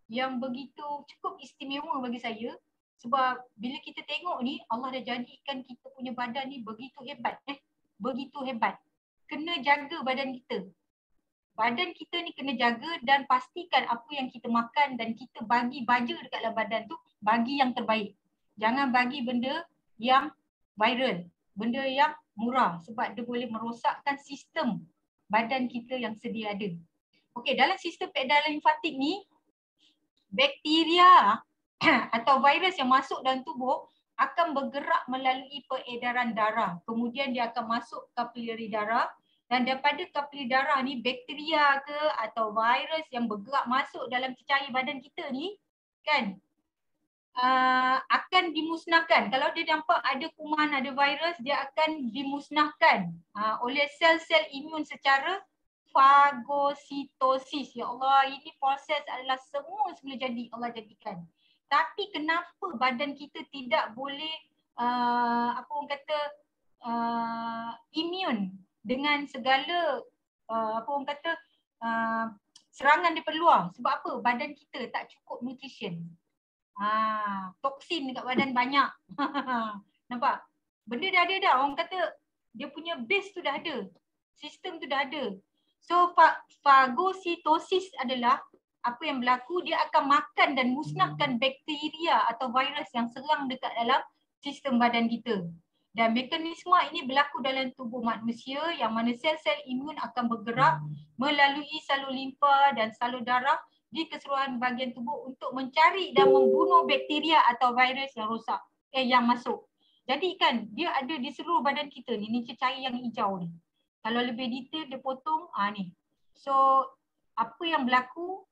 yang begitu cukup istimewa bagi saya. Sebab bila kita tengok ni, Allah dah jadikan kita punya badan ni begitu hebat. Begitu hebat. Kena jaga badan kita. Badan kita ni kena jaga dan pastikan apa yang kita makan dan kita bagi baja dekat dalam badan tu, bagi yang terbaik. Jangan bagi benda yang viral, benda yang murah sebab dia boleh merosakkan sistem badan kita yang sedia ada. Okey, dalam sistem peredaran limfatik ni, bakteria atau virus yang masuk dalam tubuh akan bergerak melalui peredaran darah. Kemudian dia akan masuk kapilari darah, dan daripada kapilari darah ni bakteria ke atau virus yang bergerak masuk dalam cecair badan kita ni kan akan dimusnahkan. Kalau dia nampak ada kuman, ada virus, dia akan dimusnahkan oleh sel-sel imun secara fagositosis. Ya Allah, ini proses adalah semua jadi Allah jadikan. Tapi kenapa badan kita tidak boleh apa orang kata imun dengan segala apa orang kata serangan daripada luar? Sebab apa? Badan kita tak cukup nutrition. Toksin dekat badan banyak. Nampak? Benda dah ada dah. Orang kata dia punya base tu dah ada. Sistem tu dah ada. So fagositosis adalah apa yang berlaku, dia akan makan dan musnahkan bakteria atau virus yang serang dekat dalam sistem badan kita. Dan mekanisme ini berlaku dalam tubuh manusia yang mana sel-sel imun akan bergerak melalui salur limfa dan salur darah di keseluruhan bahagian tubuh untuk mencari dan membunuh bakteria atau virus yang rosak, yang masuk. Jadi kan dia ada di seluruh badan kita ni cecair yang hijau ni. Kalau lebih detail dia potong ni. So apa yang berlaku,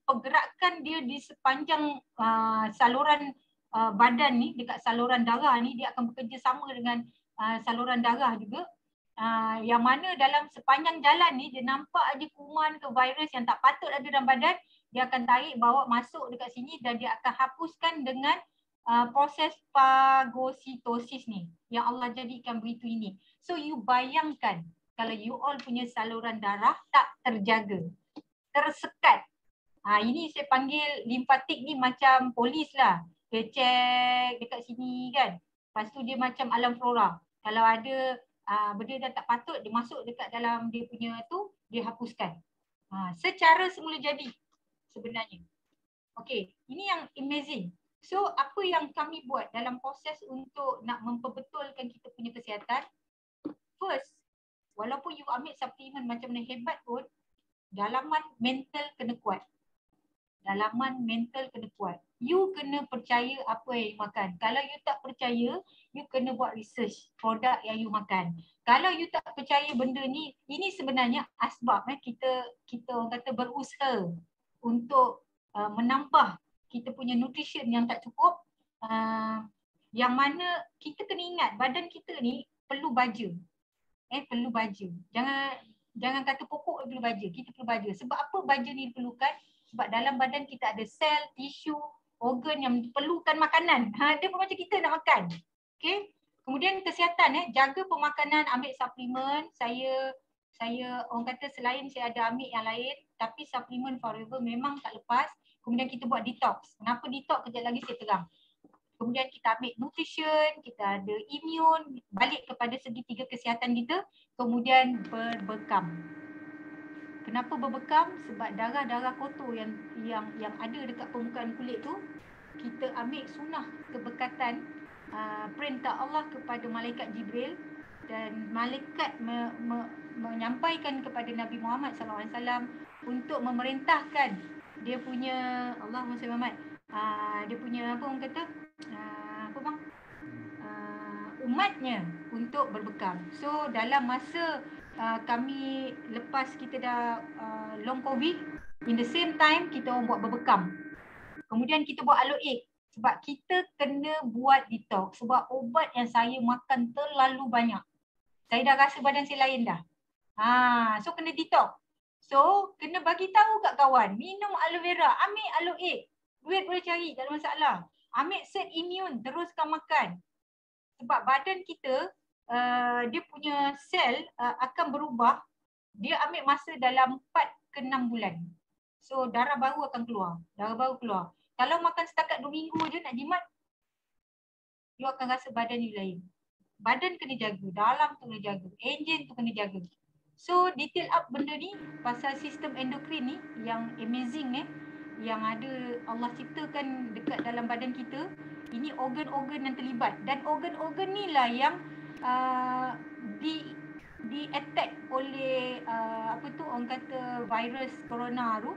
pergerakan dia di sepanjang saluran badan ni, dekat saluran darah ni, dia akan bekerja sama dengan saluran darah juga. Yang mana dalam sepanjang jalan ni dia nampak ada kuman ke virus yang tak patut ada dalam badan, dia akan tarik bawa masuk dekat sini dan dia akan hapuskan dengan proses fagositosis ni yang Allah jadikan begitu ini. So you bayangkan kalau you all punya saluran darah tak terjaga, tersekat. Ini saya panggil limfatik ni macam polis lah. Dia check dekat sini kan. Lepas tu dia macam alam flora. Kalau ada benda dah tak patut, dia masuk dekat dalam dia punya tu, dia hapuskan. Secara semula jadi sebenarnya. Okay, ini yang amazing. So apa yang kami buat dalam proses untuk nak memperbetulkan kita punya kesihatan? First, walaupun you ambil suplemen macam mana hebat pun, dalaman mental kena kuat. Dalaman mental kena kuat. You kena percaya apa yang you makan. Kalau you tak percaya, you kena buat research produk yang you makan. Kalau you tak percaya benda ni, ini sebenarnya asbab kita orang kata berusaha untuk menambah kita punya nutrition yang tak cukup. Yang mana kita kena ingat badan kita ni perlu baja. Perlu baja. Jangan kata pokok perlu baja. Kita perlu baja. Sebab apa baja ni diperlukan? Sebab dalam badan kita ada sel, tisu, organ yang perlukan makanan. Dia pun macam kita nak makan. Okay. Kemudian kesihatan, jaga pemakanan, ambil suplemen. Saya orang kata selain saya ada ambil yang lain, tapi suplemen forever memang tak lepas. Kemudian kita buat detox. Kenapa detox? Kejap lagi saya terang. Kemudian kita ambil nutrition, kita ada immune, balik kepada segitiga kesihatan kita. Kemudian berbekam. Kenapa berbekam? Sebab darah-darah kotor yang ada dekat permukaan kulit tu, kita ambil sunnah kebekatan perintah Allah kepada malaikat Jibril, dan malaikat menyampaikan kepada Nabi Muhammad SAW untuk memerintahkan dia punya Allahumma salli Muhammad, dia punya apa orang kata umatnya untuk berbekam. So dalam masa kami lepas kita dah long covid, in the same time kita orang buat berbekam. Kemudian kita buat aloe sebab kita kena buat detox sebab obat yang saya makan terlalu banyak. Saya dah rasa badan saya lain dah. So kena detox. So kena bagi tahu kat kawan, minum aloe vera, ambil aloe. Duit boleh cari, tak ada masalah. Ambil set immune, teruskan makan. Sebab badan kita dia punya sel akan berubah. Dia ambil masa dalam 4 ke 6 bulan. So darah baru akan keluar. Darah baru keluar. Kalau makan setakat 2 minggu je nak jimat, you akan rasa badan you lain. Badan kena jaga, dalam tu kena jaga, engine tu kena jaga. So detail up benda ni pasal sistem endokrin ni yang amazing yang ada Allah ciptakan dekat dalam badan kita. Ini organ-organ yang terlibat, dan organ-organ ni lah yang di attack oleh orang kata virus corona tu,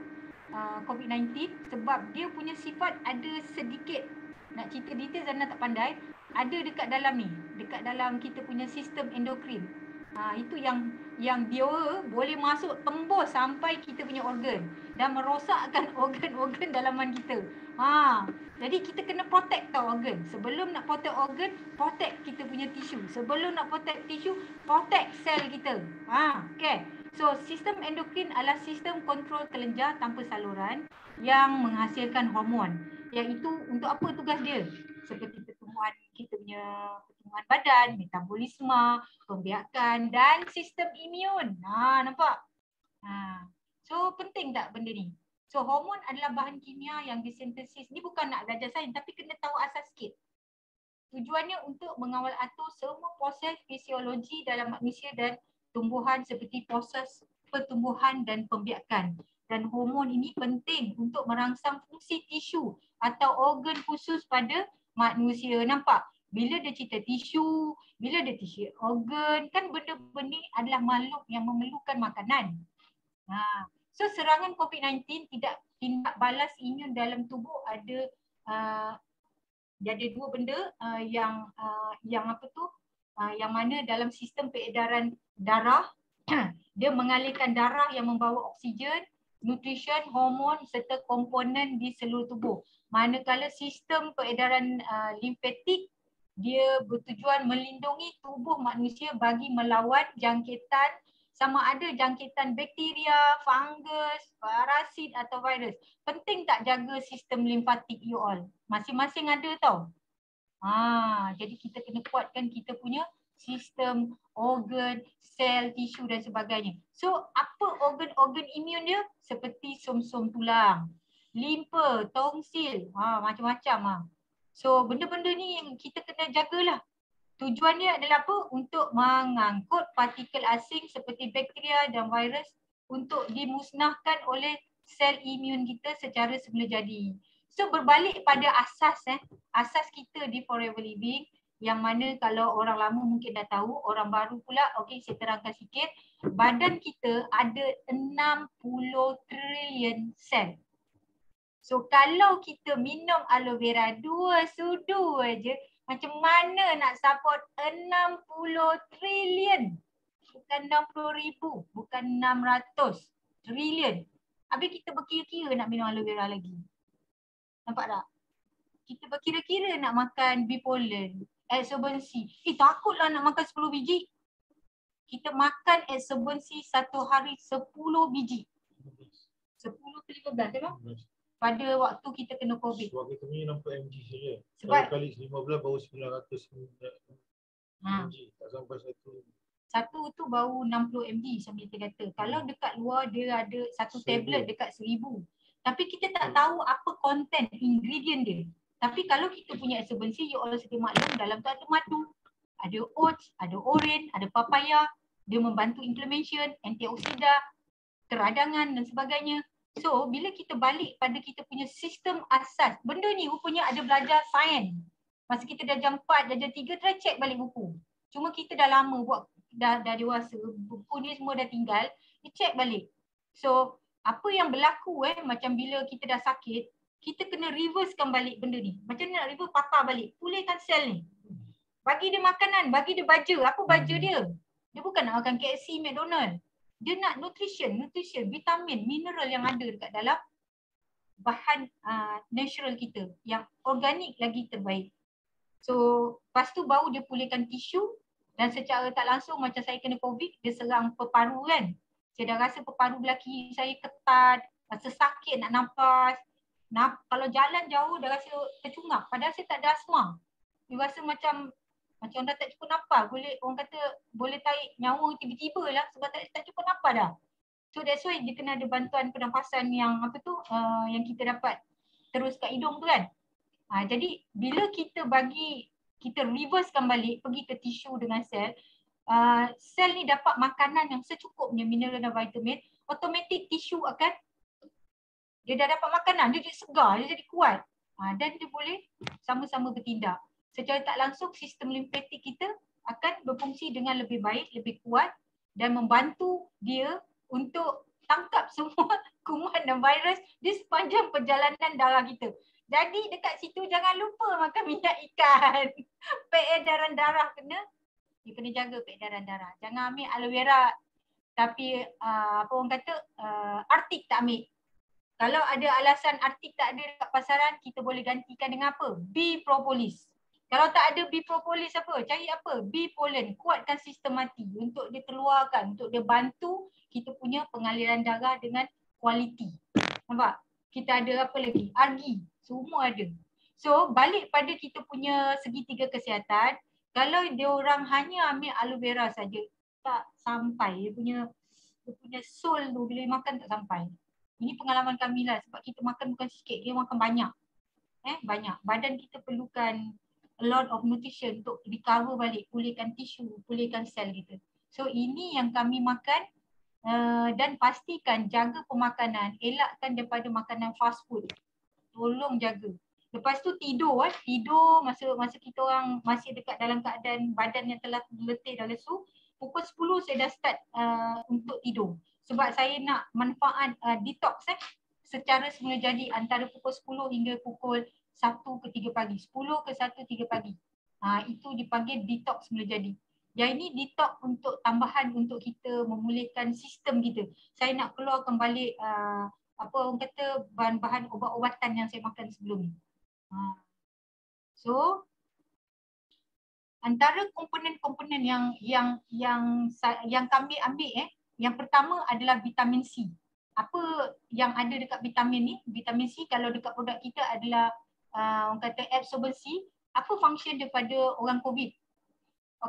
COVID-19, sebab dia punya sifat ada sedikit, nak cerita detail Zana tak pandai, ada dekat dalam ni, dekat dalam kita punya sistem endokrin. Itu yang dia boleh masuk tembus sampai kita punya organ dan merosakkan organ-organ dalaman kita. Jadi kita kena protect tau organ. Sebelum nak protect organ, protect kita punya tisu. Sebelum nak protect tisu, protect sel kita. Okay. So sistem endokrin adalah sistem kontrol kelenjar tanpa saluran yang menghasilkan hormon. Iaitu untuk apa tugas dia? Seperti pertumbuhan kita punya pertumbuhan badan, metabolisme, pembiakan dan sistem imun. Nampak? So penting tak benda ni? So hormon adalah bahan kimia yang disintesis. Ni bukan nak belajar sains tapi kena tahu asas sikit. Tujuannya untuk mengawal atur semua proses fisiologi dalam manusia dan tumbuhan seperti proses pertumbuhan dan pembiakan. Dan hormon ini penting untuk merangsang fungsi tisu atau organ khusus pada manusia. Nampak? Bila dia cerita tisu, bila dia cerita organ, kan benda-benda adalah makhluk yang memerlukan makanan. So serangan COVID-19 tidak tindak balas imun dalam tubuh ada dua benda yang mana dalam sistem peredaran darah dia mengalirkan darah yang membawa oksigen, nutrition, hormon serta komponen di seluruh tubuh. Manakala sistem peredaran limfatik dia bertujuan melindungi tubuh manusia bagi melawan jangkitan, sama ada jangkitan bakteria, fungus, parasit atau virus. Penting tak jaga sistem limfatik you all? Masing-masing ada tau. Jadi kita kena kuatkan kita punya sistem organ, sel, tisu dan sebagainya. So apa organ-organ imun dia? Seperti som-som tulang, limpa, tongsil, macam-macam. So benda-benda ni yang kita kena jagalah. Tujuannya adalah apa? Untuk mengangkut partikel asing seperti bakteria dan virus untuk dimusnahkan oleh sel imun kita secara semula jadi. So berbalik pada asas kita di Forever Living, yang mana kalau orang lama mungkin dah tahu, orang baru pula, okey saya terangkan sikit. Badan kita ada 60 trilion sel. So kalau kita minum aloe vera 2 sudu aja, macam mana nak support 60 trilion? Bukan 60,000, bukan 600 trilion. Habis kita berkira-kira nak minum aloe vera lagi. Nampak tak? Kita berkira-kira nak makan bee pollen, absorbency. Takutlah nak makan 10 biji. Kita makan absorbency satu hari 10 biji. 10 ke 15 kan? Pada waktu kita kena COVID. Sebab kita punya 60 mg saja. Sebab kali 15 baru 900 mg. Tak sampai satu tu baru 60 mg sambil kita kata. Kalau dekat luar dia ada satu tablet dekat 1000. Tapi kita tak tahu apa konten ingredient dia. Tapi kalau kita punya absorbency, you all sedia maklum dalam tu ada madu, ada oats, ada oren, ada papaya. Dia membantu inflammation, antioksidan, keradangan dan sebagainya. So, bila kita balik pada kita punya sistem asas, benda ni rupanya ada belajar sains. Masa kita dah jam 4, dah jam 3, try check balik buku. Cuma kita dah lama buat, dah dewasa, buku ni semua dah tinggal, check balik. So, apa yang berlaku macam bila kita dah sakit, kita kena reversekan balik benda ni. Macam mana nak reverse? Patah balik, pulihkan sel ni. Bagi dia makanan, bagi dia baja. Apa baja dia? Dia bukan nak makan KFC, McDonald. Dia nak nutrition, vitamin, mineral yang ada dekat dalam bahan natural kita yang organik lagi terbaik. So, lepas tu baru dia pulihkan tisu dan secara tak langsung macam saya kena COVID, dia serang peparu kan. Saya dah rasa peparu belah kiri saya ketat, rasa sakit nak nafas. Kalau jalan jauh dah rasa tercungap. Padahal saya tak ada asma. Dia rasa macam orang dah tak cukup nafas. Orang kata boleh tarik nyawa tiba-tiba lah sebab tak cukup nafas dah. So that's why dia kena ada bantuan pernafasan yang yang kita dapat terus kat hidung tu kan. Jadi bila kita reversekan balik, pergi ke tisu dengan sel, sel ni dapat makanan yang secukupnya, mineral dan vitamin, automatik tisu akan, dia dah dapat makanan, dia jadi segar, dia jadi kuat. Dan dia boleh sama-sama bertindak. Secara tak langsung sistem limfatik kita akan berfungsi dengan lebih baik, lebih kuat dan membantu dia untuk tangkap semua kuman dan virus di sepanjang perjalanan darah kita. Jadi dekat situ jangan lupa makan minyak ikan. Peredaran darah kena jaga peredaran darah. Jangan ambil aloe vera tapi apa orang kata artik tak ambil. Kalau ada alasan artik tak ada dekat pasaran, kita boleh gantikan dengan apa? Bee propolis. Kalau tak ada bee propolis apa? Cari apa? Bee pollen. Kuatkan sistem mati untuk dia keluarkan, untuk dia bantu kita punya pengaliran darah dengan kualiti. Nampak? Kita ada apa lagi? Argi. Semua ada. So balik pada kita punya segitiga kesihatan, kalau dia orang hanya ambil aloe vera saja, tak sampai. Dia punya soul tu bila makan tak sampai. Ini pengalaman kami lah sebab kita makan bukan sikit, dia makan banyak. Banyak. Badan kita perlukan a lot of nutrition untuk recover balik, pulihkan tisu, pulihkan sel kita. So ini yang kami makan dan pastikan jaga pemakanan, elakkan daripada makanan fast food. Tolong jaga. Lepas tu tidur masa kita orang masih dekat dalam keadaan badan yang telah letih dan lesu, pukul 10 saya dah start untuk tidur. Sebab saya nak manfaat detox secara semula jadi antara pukul 10 hingga pukul 1 ke 3 pagi. 10 ke 1, 3 pagi. Itu dipanggil detox semula jadi. Yang ini detox untuk tambahan untuk kita memulihkan sistem kita. Saya nak keluarkan balik apa orang kata bahan-bahan obat-obatan yang saya makan sebelum ni. So antara komponen-komponen yang kami ambil yang pertama adalah vitamin C. Apa yang ada dekat vitamin ni? Vitamin C kalau dekat produk kita adalah orang kata absorbency. Apa function daripada orang COVID?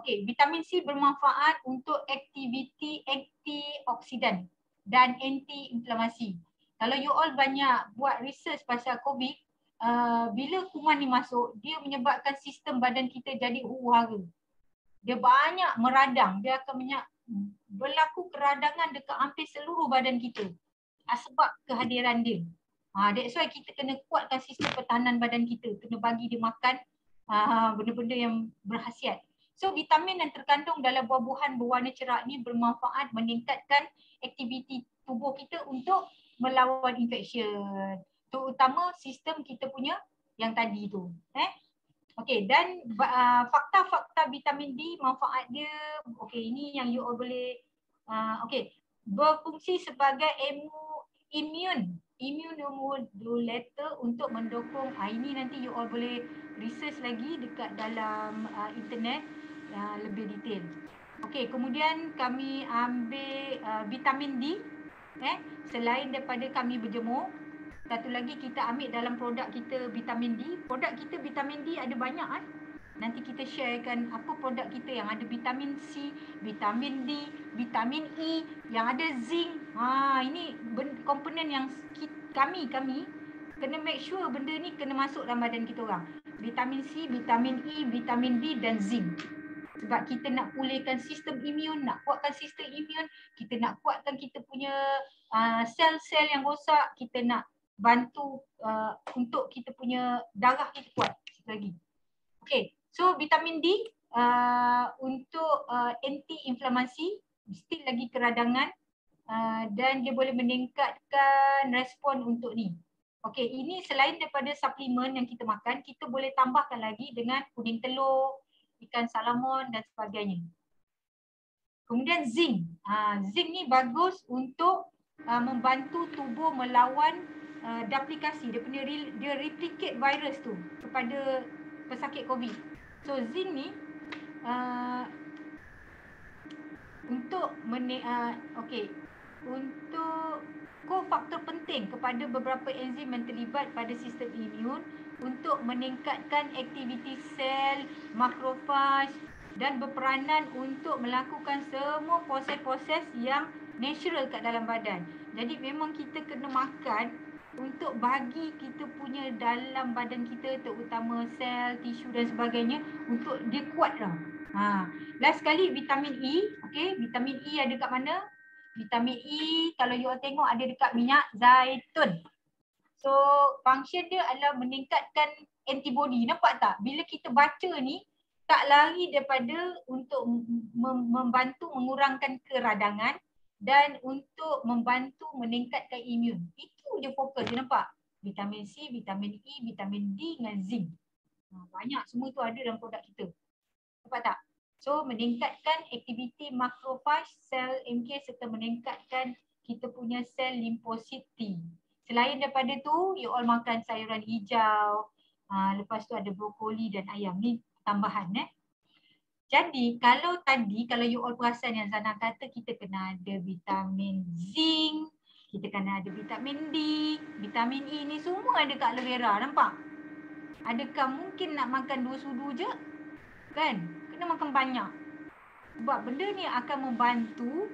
Okey, vitamin C bermanfaat untuk aktiviti antioksidan dan anti-inflamasi. Kalau you all banyak buat research pasal COVID, bila kuman ni masuk, dia menyebabkan sistem badan kita jadi huru-hara. Dia banyak meradang, dia akan berlaku keradangan dekat hampir seluruh badan kita sebab kehadiran dia. That's why kita kena kuatkan sistem pertahanan badan kita, kena bagi dia makan benda-benda yang berkhasiat. So vitamin yang terkandung dalam buah-buahan berwarna cerah ni bermanfaat meningkatkan aktiviti tubuh kita untuk melawan infection. Terutama sistem kita punya yang tadi tu. Okey, dan fakta-fakta vitamin D, manfaat dia, okey, ini yang you all boleh, okey, berfungsi sebagai immune immunomodulator untuk mendukung, ini nanti you all boleh research lagi dekat dalam internet lebih detail. Okey, kemudian kami ambil vitamin D, selain daripada kami berjemur. Satu lagi kita ambil dalam produk kita vitamin D. Produk kita vitamin D ada banyak Nanti kita sharekan apa produk kita yang ada vitamin C, vitamin D, vitamin E, yang ada zinc. Ini komponen yang kami kena make sure benda ni kena masuk dalam badan kita orang. Vitamin C, vitamin E, vitamin D dan zinc. Sebab kita nak pulihkan sistem imun, nak kuatkan sistem imun, kita nak kuatkan kita punya sel-sel yang rosak, kita nak bantu untuk kita punya darah kita kuat lagi. Okay, so vitamin D untuk anti-inflamasi, still lagi keradangan dan dia boleh meningkatkan respon untuk ni. Okay, ini selain daripada suplemen yang kita makan, kita boleh tambahkan lagi dengan kuning telur, ikan salamon dan sebagainya. Kemudian zinc. Zinc ni bagus untuk membantu tubuh melawan duplikasi, dia replicate virus tu kepada pesakit COVID. So zinc ni untuk untuk kofaktor penting kepada beberapa enzim yang terlibat pada sistem imun untuk meningkatkan aktiviti sel, makrofag dan berperanan untuk melakukan semua proses-proses yang natural kat dalam badan. Jadi memang kita kena makan untuk bagi kita punya dalam badan kita, terutama sel, tisu dan sebagainya, untuk dia kuat lah. Last sekali vitamin E. Okay, vitamin E ada kat mana? Vitamin E kalau you all tengok ada dekat minyak zaitun. So function dia adalah meningkatkan antibody. Nampak tak? Bila kita baca ni, tak lari daripada untuk membantu mengurangkan keradangan dan untuk membantu meningkatkan imun. Itu je fokus, dia nampak. vitamin C, vitamin E, vitamin D dengan zinc. Banyak semua tu ada dalam produk kita. Nampak tak? So meningkatkan aktiviti makrofag, sel MK serta meningkatkan kita punya sel limfosit T. Selain daripada tu, you all makan sayuran hijau, lepas tu ada brokoli dan ayam. Ni tambahan Jadi kalau you all perasan yang Zana kata kita kena ada vitamin zinc, kita kena ada vitamin D, vitamin E ni semua ada kat aloe vera, nampak? Adakah mungkin nak makan 2 sudu je? Kan? Kena makan banyak. Sebab benda ni akan membantu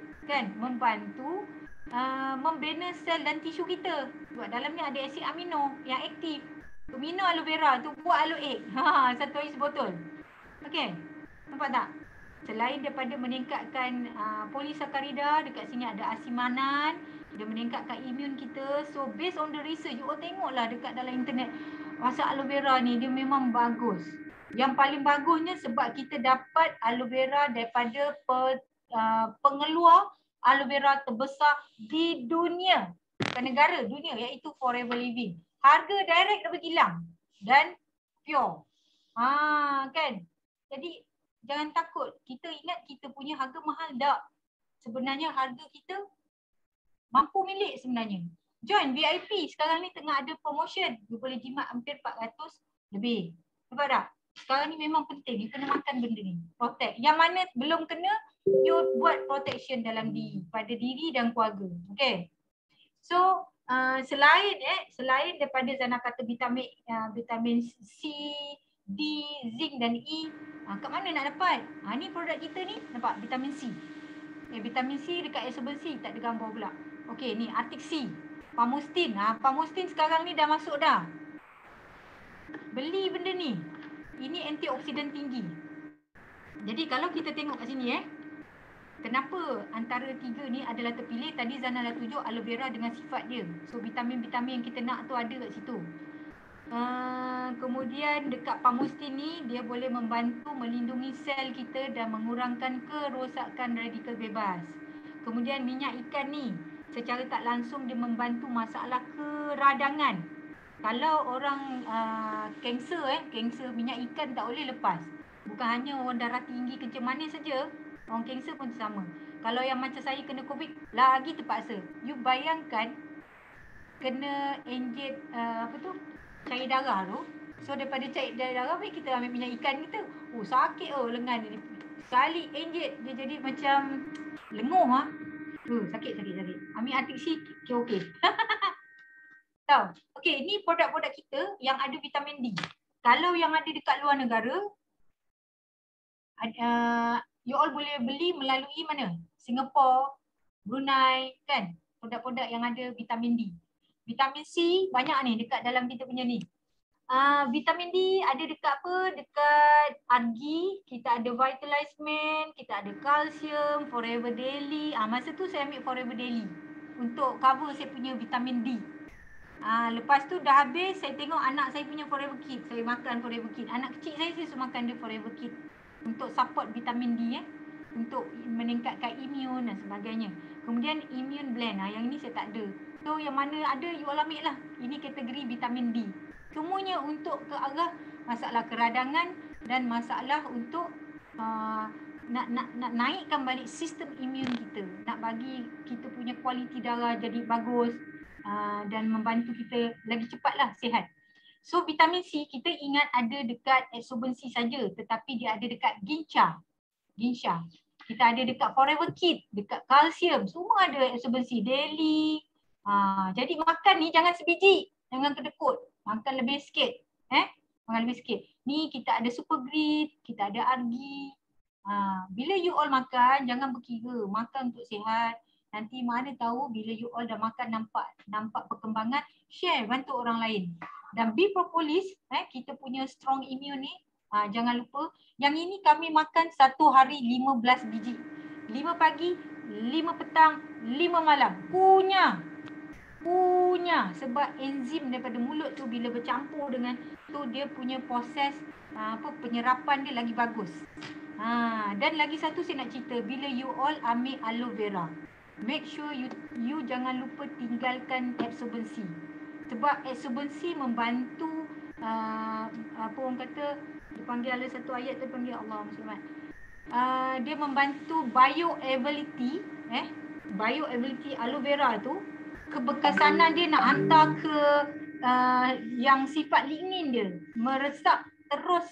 membina sel dan tisu kita. Sebab dalam ni ada asid amino yang aktif. Tu minum aloe vera tu buat aloe egg. Satu hari sebotol. Okey. Nampak tak? Selain daripada meningkatkan polisakarida, dekat sini ada asimanan, dia meningkatkan imun kita. So based on the research, you all tengoklah dekat dalam internet. Masa aloe vera ni dia memang bagus. Yang paling bagusnya sebab kita dapat aloe vera daripada pengeluar aloe vera terbesar di dunia. Bukan negara, dunia, iaitu Forever Living. Harga direct dapat kilang dan pure. Kan? Jadi jangan takut. Kita ingat kita punya harga mahal tak? Sebenarnya harga kita mampu milik sebenarnya. Join VIP sekarang ni tengah ada promotion. You boleh jimat hampir 400 lebih. Nampak tak? Sekarang ni memang penting. You kena makan benda ni. Protect. Yang mana belum kena, you buat protection dalam diri. Pada diri dan keluarga. Okay. So, selain daripada Zana kata vitamin C, D, zinc dan E, kat mana nak dapat? Ni produk kita ni, nampak vitamin C. Vitamin C dekat absorbency, tak ada gambar pula. Okay, ni Arctic C. Pamustin. Pamustin sekarang ni dah masuk dah. Beli benda ni. Ini antioksidan tinggi. Jadi kalau kita tengok kat sini kenapa antara 3 ni adalah terpilih. Tadi Zana dah tunjuk aloe vera dengan sifat dia. So vitamin-vitamin yang kita nak tu ada kat situ. Kemudian dekat pamustin ni dia boleh membantu melindungi sel kita dan mengurangkan kerosakan radikal bebas. Kemudian minyak ikan ni secara tak langsung dia membantu masalah keradangan. Kalau orang kanser minyak ikan tak boleh lepas. Bukan hanya orang darah tinggi kencing manis saja, orang kanser pun sama. Kalau yang macam saya kena COVID lagi terpaksa. You bayangkan kena inject cair darah tu. So daripada cair darah baik kita ambil minyak ikan kita. Sakit lengan ni. Sekali inject dia jadi macam lenguh sakit. Ambil Arctic C okey. Tahu. Okey, ni produk-produk kita yang ada vitamin D. Kalau yang ada dekat luar negara, you all boleh beli melalui mana? Singapura, Brunei, kan? Produk-produk yang ada vitamin D. Vitamin C banyak ni dekat dalam kita punya ni. Vitamin D ada dekat apa? Dekat Argi, kita ada Vitalize Man, kita ada kalsium, Forever Daily. Masa tu saya ambil Forever Daily untuk cover saya punya vitamin D. Lepas tu dah habis, saya tengok anak saya punya Forever Kid. Saya makan Forever Kid. Anak kecil saya suka makan dia Forever Kid untuk support vitamin D untuk meningkatkan imun dan sebagainya. Kemudian immune blend. Yang ini saya tak ada. So yang mana ada you all ambil lah. Ini kategori vitamin D. Semuanya untuk ke arah masalah keradangan dan masalah untuk nak naikkan balik sistem imun kita. Nak bagi kita punya kualiti darah jadi bagus. Dan membantu kita lagi cepatlah sihat. So vitamin C kita ingat ada dekat absorbency saja, tetapi dia ada dekat Gincha. Kita ada dekat Forever Kid, dekat kalsium, semua ada absorbency, daily. Jadi makan ni jangan sebiji, jangan kedekut. Makan lebih sikit. Makan lebih sikit. Ni kita ada Super Grit, kita ada Argi. Bila you all makan, jangan berkira, makan untuk sihat. Nanti mana tahu bila you all dah makan nampak perkembangan, share, bantu orang lain. Dan B propolis, kita punya strong immune ni, jangan lupa. Yang ini kami makan satu hari 15 biji. 5 pagi, 5 petang, 5 malam. Kunyah. Sebab enzim daripada mulut tu bila bercampur dengan tu dia punya proses penyerapan dia lagi bagus. Dan lagi satu saya nak cerita, bila you all ambil aloe vera, make sure you jangan lupa tinggalkan absorbency. Sebab absorbency membantu apa orang kata, dia panggil ada satu ayat tu panggil Allah Muslimat. Dia membantu bioavailability bioavailability aloe vera tu, kebekasanan dia nak hantar ke yang sifat lignin dia meresap terus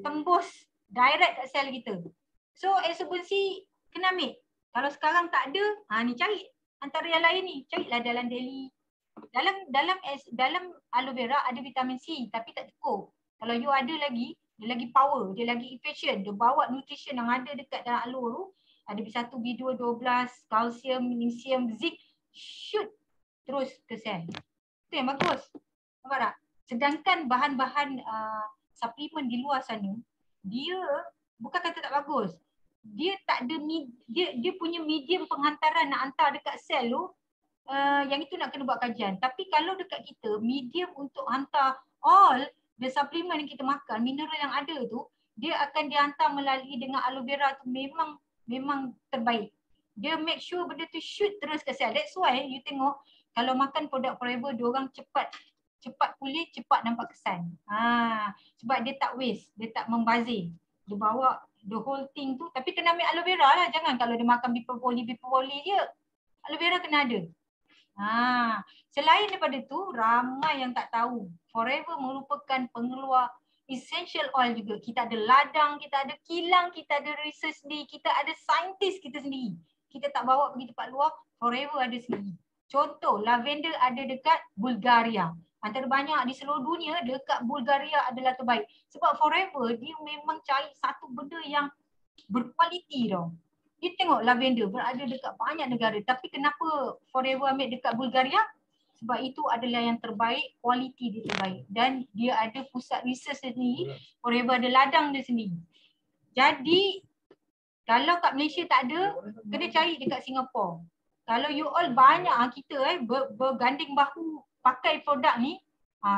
tembus direct kat sel kita. So absorbency kena ambil. Kalau sekarang tak ada, ni cari antara yang lain ni, carilah dalam daily. Dalam aloe vera ada vitamin C tapi tak cukup. Kalau you ada lagi, dia lagi power, dia lagi efficient, dia bawa nutrition yang ada dekat dalam aloe tu, ada B1, B2, 12, kalsium, magnesium, zinc, shoot terus ke sel. Itu yang bagus. Nampak tak? Sedangkan bahan-bahan suplemen di luar sana, dia bukan kata tak bagus. Dia tak ada dia punya medium penghantaran nak hantar dekat sel tu, yang itu nak kena buat kajian. Tapi kalau dekat kita, medium untuk hantar all the supplement yang kita makan, mineral yang ada tu, dia akan dihantar melalui dengan aloe vera tu memang terbaik. Dia make sure benda tu shoot terus ke sel. That's why you tengok kalau makan produk Forever, dia orang cepat pulih, cepat nampak kesan. Sebab dia tak waste, dia tak membazir. Dia bawa the whole thing tu, tapi kena ambil aloe vera lah. Jangan kalau dia makan bitter poli je. Aloe vera kena ada. Selain daripada tu, ramai yang tak tahu Forever merupakan pengeluar essential oil juga. Kita ada ladang, kita ada kilang, kita ada research sendiri, kita ada saintis kita sendiri. Kita tak bawa pergi tempat luar, Forever ada sendiri. Contoh, lavender ada dekat Bulgaria. Antara banyak di seluruh dunia, dekat Bulgaria adalah terbaik. Sebab Forever dia memang cari satu benda yang berkualiti tau. You tengok lavender berada dekat banyak negara, tapi kenapa Forever ambil dekat Bulgaria? Sebab itu adalah yang terbaik, kualiti dia terbaik. Dan dia ada pusat research sendiri, Forever ada ladang dia sendiri. Jadi, kalau kat Malaysia tak ada, kena cari dekat Singapura. Kalau you all banyak kita berganding bahu pakai produk ni,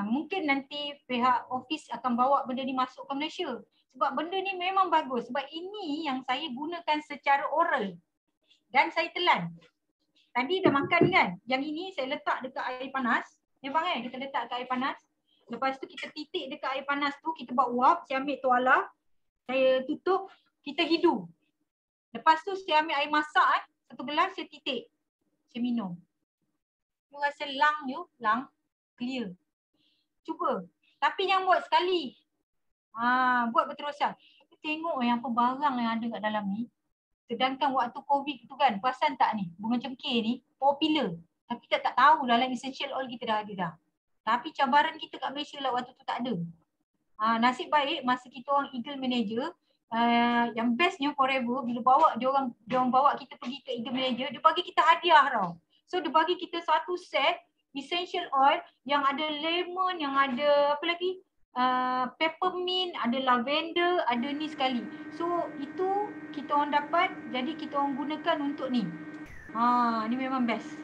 mungkin nanti pihak office akan bawa benda ni masuk ke Malaysia. Sebab benda ni memang bagus. Sebab ini yang saya gunakan secara oral. Dan saya telan. Tadi dah makan kan? Yang ini saya letak dekat air panas. Memang kita letak dekat air panas. Lepas tu kita titik dekat air panas tu. Kita buat uap. Saya ambil tuala. Saya tutup. Kita hidu. Lepas tu saya ambil air masak. Satu gelas saya titik. Saya minum. You rasa lang clear. Cuba. Tapi jangan buat sekali. Buat berterusan. Tengok yang apa barang yang ada kat dalam ni. Sedangkan waktu COVID tu kan, perasan tak ni? Bunga cengkeh ni popular. Tapi kita tak tahu dalam essential oil kita dah ada dah. Tapi cabaran kita kat Malaysia lah waktu tu tak ada. Nasib baik masa kita orang Eagle Manager, yang bestnya Forever, bila bawa dia orang bawa kita pergi ke Eagle Manager, dia bagi kita hadiah tau. So dia bagi kita satu set essential oil yang ada lemon, yang ada apa lagi? Peppermint, ada lavender, ada ni sekali. So itu kita orang dapat, jadi kita orang gunakan untuk ni. Ni memang best.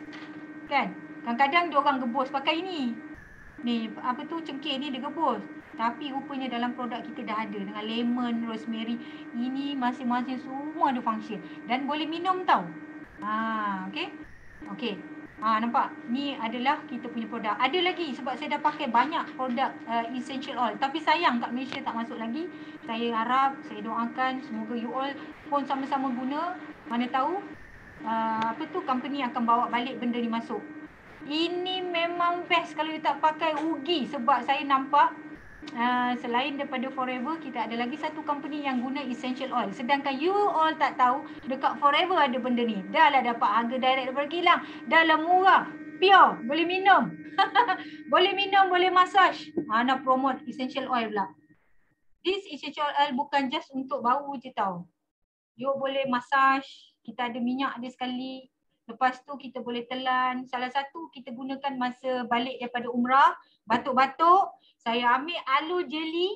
Kan? Kadang-kadang dia orang gebus pakai ni. Ni apa tu cengkeh ni dia gebus. Tapi rupanya dalam produk kita dah ada dengan lemon, rosemary. Ini masing-masing semua ada function dan boleh minum tau. Okey. Nampak? Ni adalah kita punya produk. Ada lagi sebab saya dah pakai banyak produk essential oil. Tapi sayang kat Malaysia tak masuk lagi. Saya harap, saya doakan semoga you all pun sama-sama guna. Mana tahu company akan bawa balik benda ni masuk. Ini memang best kalau you tak pakai, rugi. Sebab saya nampak selain daripada Forever, kita ada lagi satu company yang guna essential oil. Sedangkan you all tak tahu dekat Forever ada benda ni. Dah lah dapat harga direct daripada kilang. Dah lah murah, pure, boleh minum. Boleh minum, boleh massage. Nak promote essential oil pula. This essential oil bukan just untuk bau je tau. You boleh massage, kita ada minyak dia sekali. Lepas tu kita boleh telan. Salah satu kita gunakan masa balik daripada umrah, batuk-batuk. Saya ambil aloe jelly,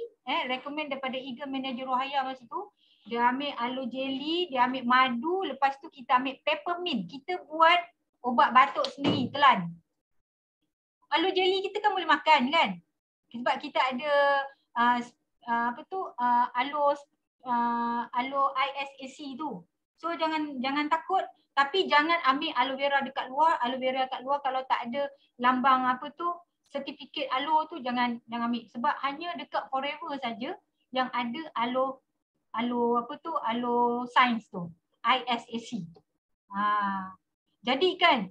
recommend daripada Eagle Manager Rohaya masa tu. Dia ambil aloe jelly, dia ambil madu, lepas tu kita ambil peppermint. Kita buat obat batuk sendiri, telan. Aloe jelly kita kan boleh makan kan? Sebab kita ada aloe ISAC tu. So jangan takut, tapi jangan ambil aloe vera dekat luar. Aloe vera kat luar kalau tak ada lambang sertifikat aloe tu jangan ambil sebab hanya dekat Forever saja yang ada aloe science tu, ISAC. Jadi kan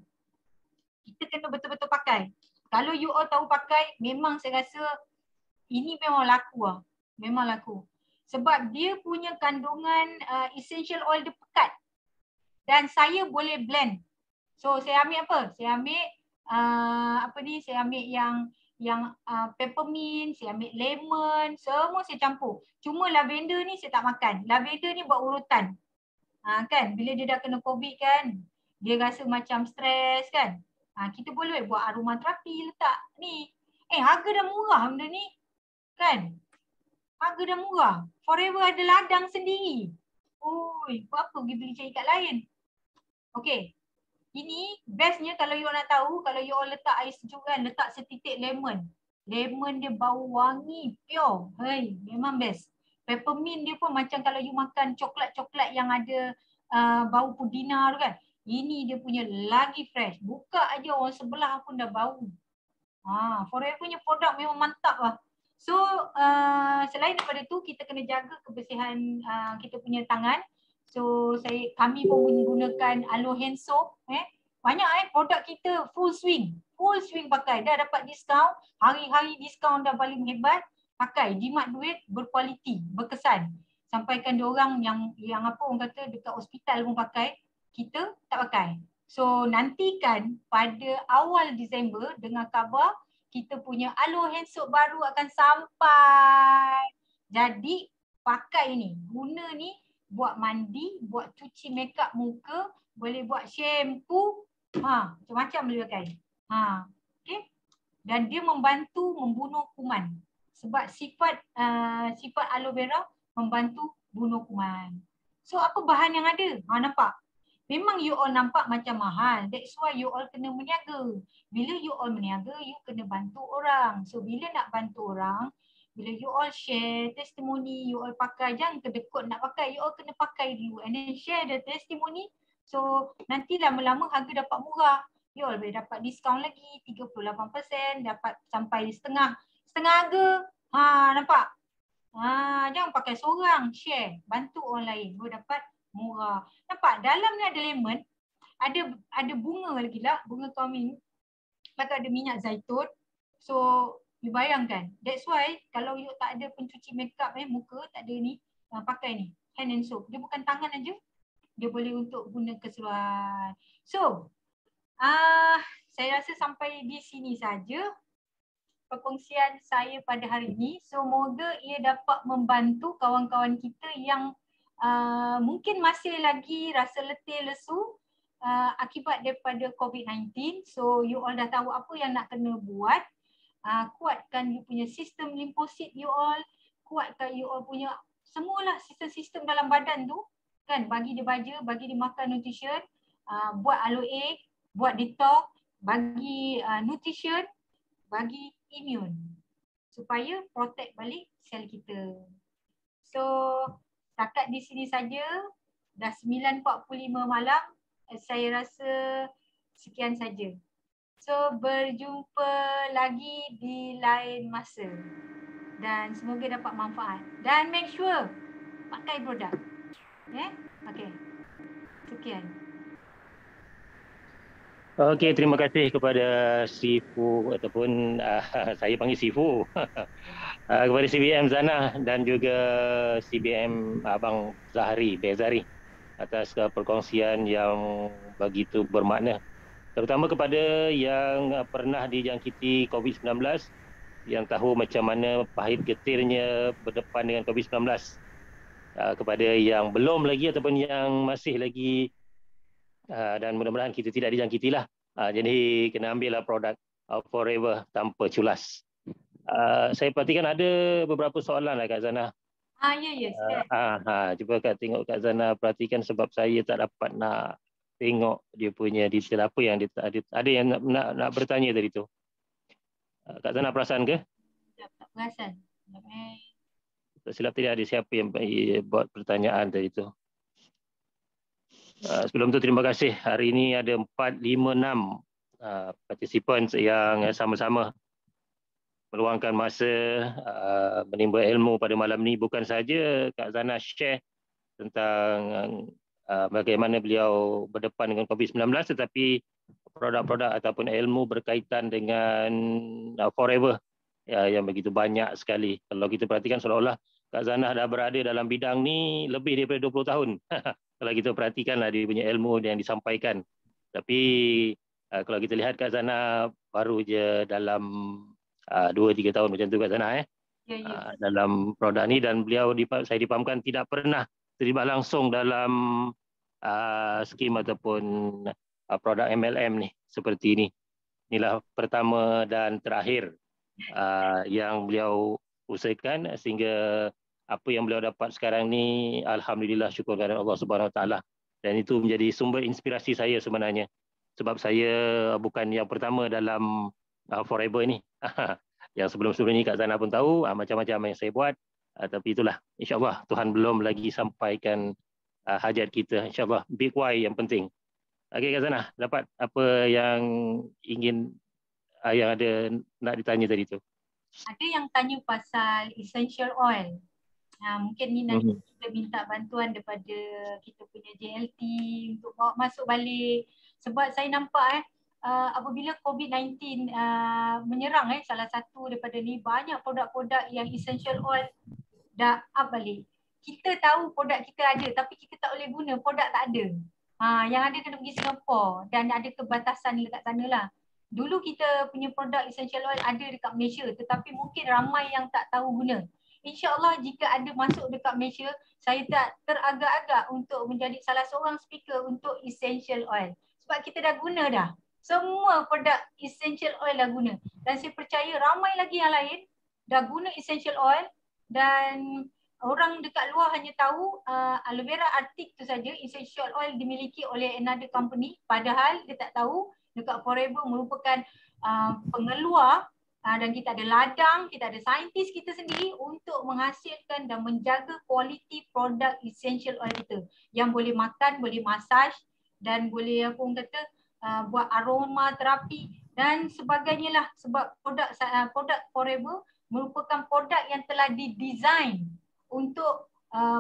kita kena betul-betul pakai. Kalau you all tahu pakai, memang saya rasa ini memang laku lah. Memang laku. Sebab dia punya kandungan essential oil dia pekat. Dan saya boleh blend. So saya ambil apa? Saya ambil saya ambil yang peppermint, saya ambil lemon, semua saya campur. Cuma lavender ni saya tak makan. Lavender ni buat urutan. Kan bila dia dah kena COVID kan, dia rasa macam stres kan. Kita boleh buat aromaterapi letak ni. Harga dah murah benda ni. Kan? Harga dah murah. Forever ada ladang sendiri. Oi, buat apa pergi beli cari kat lain? Okey. Ini bestnya kalau you nak tahu, kalau you letak air sejuk kan, letak setitik lemon. Lemon dia bau wangi, pure. Hei, memang best. Peppermint dia pun macam kalau you makan coklat-coklat yang ada bau pudina tu kan. Ini dia punya lagi fresh. Buka aja orang sebelah pun dah bau. Forever punya produk memang mantap lah. So selain daripada tu kita kena jaga kebersihan kita punya tangan. So kami pun menggunakan aloe hand soap. Banyak produk kita full swing pakai. Dah dapat diskaun, hari-hari diskaun dah paling hebat. Pakai, jimat duit, berkualiti, berkesan. Sampaikan diorang yang apa orang kata dekat hospital pun pakai, kita tak pakai. So nantikan pada awal Disember dengan khabar kita punya aloe hand soap baru akan sampai. Jadi pakai ni, guna ni buat mandi, buat cuci makeup muka, boleh buat shampoo, macam-macam boleh pakai. Okay. Dan dia membantu membunuh kuman. Sebab sifat aloe vera membantu bunuh kuman. So apa bahan yang ada? Nampak? Memang you all nampak macam mahal. That's why you all kena meniaga. Bila you all meniaga, you kena bantu orang. So bila nak bantu orang, bila you all share testimoni, you all pakai, jangan kedekut nak pakai. You all kena pakai dulu and then share the testimoni. So nanti lama-lama harga dapat murah. You all boleh dapat diskaun lagi 38%, dapat sampai setengah harga. Nampak? Jangan pakai seorang, share, bantu orang lain, boleh dapat murah. Nampak? Dalam ni ada lemon, ada bunga lagi lah, bunga toming. Lepas tu ada minyak zaitun. So you bayangkan. That's why kalau you tak ada pencuci makeup muka, tak ada ni, pakai ni, hand and soap. Dia bukan tangan aja. Dia boleh untuk guna keseluruhan. So, saya rasa sampai di sini saja perkongsian saya pada hari ini. Semoga ia dapat membantu kawan-kawan kita yang mungkin masih lagi rasa letih lesu akibat daripada COVID-19. So you all dah tahu apa yang nak kena buat. Kuatkan you punya sistem limfosit you all. Kuatkan you all punya semualah sistem-sistem dalam badan tu. Kan, bagi dia baja, bagi dia makan nutrition, buat aloe, buat detox, bagi nutrition, bagi immune. Supaya protect balik sel kita. So, setakat di sini saja, dah 9.45 malam, saya rasa sekian saja. So, berjumpa lagi di lain masa. Dan semoga dapat manfaat. Dan make sure pakai produk. Okay. Sekian. Okey, terima kasih kepada Sifu ataupun saya panggil Sifu. Kepada CBM Zana dan juga CBM Abang Zahri, Bezari atas perkongsian yang begitu bermakna. Terutama kepada yang pernah dijangkiti COVID-19, yang tahu macam mana pahit getirnya berdepan dengan COVID-19. Kepada yang belum lagi ataupun yang masih lagi, dan mudah-mudahan kita tidak dijangkitilah. Jadi kena ambillah produk Forever tanpa culas. Saya perhatikan ada beberapa soalan lah Kak Zana. Yes. Cuba tengok Kak Zana perhatikan sebab saya tak dapat nak tengok dia punya detail apa yang dia ada yang nak bertanya tadi tu. Kak Zana perasan ke? Tak perasan. Tak silap tidak ada siapa yang buat pertanyaan tadi tu. Sebelum tu terima kasih. Hari ini ada 456 participants yang sama-sama meluangkan masa menimba ilmu pada malam ni. Bukan saja Kak Zana share tentang bagaimana beliau berdepan dengan COVID-19, tetapi produk-produk ataupun ilmu berkaitan dengan Forever yang begitu banyak sekali. Kalau kita perhatikan seolah-olah Kak Zana dah berada dalam bidang ni lebih daripada 20 tahun. Kalau kita perhatikanlah dia punya ilmu yang disampaikan. Tapi kalau kita lihat Kak Zana baru je dalam 2-3 tahun macam tu Kak Zana dalam produk ni, dan beliau saya dipahamkan tidak pernah terlibat langsung dalam skim ataupun produk MLM ni seperti ini. Inilah pertama dan terakhir yang beliau usahakan, sehingga apa yang beliau dapat sekarang ni alhamdulillah, syukur kepada Allah Subhanahu Wa Taala. Dan itu menjadi sumber inspirasi saya sebenarnya, sebab saya bukan yang pertama dalam Forever ni. Yang sebelum-sebelum ni Kak Zana pun tahu macam-macam yang saya buat, tapi itulah, insyaAllah Tuhan belum lagi sampaikan hajat kita. InsyaAllah big why yang penting. Okey Kak Zana, dapat apa yang ingin yang ada nak ditanya tadi tu? Ada yang tanya pasal essential oil. Mungkin ni nanti kita minta bantuan daripada kita punya JLT untuk bawa masuk balik. Sebab saya nampak apabila COVID-19 menyerang salah satu daripada ni, banyak produk-produk yang essential oil dah up balik. Kita tahu produk kita ada tapi kita tak boleh guna, produk tak ada. Yang ada kena pergi Singapura dan ada kebatasan dekat sana lah. Dulu kita punya produk essential oil ada dekat Malaysia, tetapi mungkin ramai yang tak tahu guna. InsyaAllah jika ada masuk dekat Malaysia, saya tak teragak-agak untuk menjadi salah seorang speaker untuk essential oil. Sebab kita dah guna dah. Semua produk essential oil dah guna. Dan saya percaya ramai lagi yang lain dah guna essential oil, dan orang dekat luar hanya tahu aloe vera arctic tu saja, essential oil dimiliki oleh another company, padahal dia tak tahu dekat Forever merupakan pengeluar, dan kita ada ladang, kita ada saintis kita sendiri untuk menghasilkan dan menjaga kualiti produk essential oil kita yang boleh makan, boleh massage, dan boleh apa orang kata buat aroma terapi dan sebagainya lah. Sebab produk Forever merupakan produk yang telah didesain untuk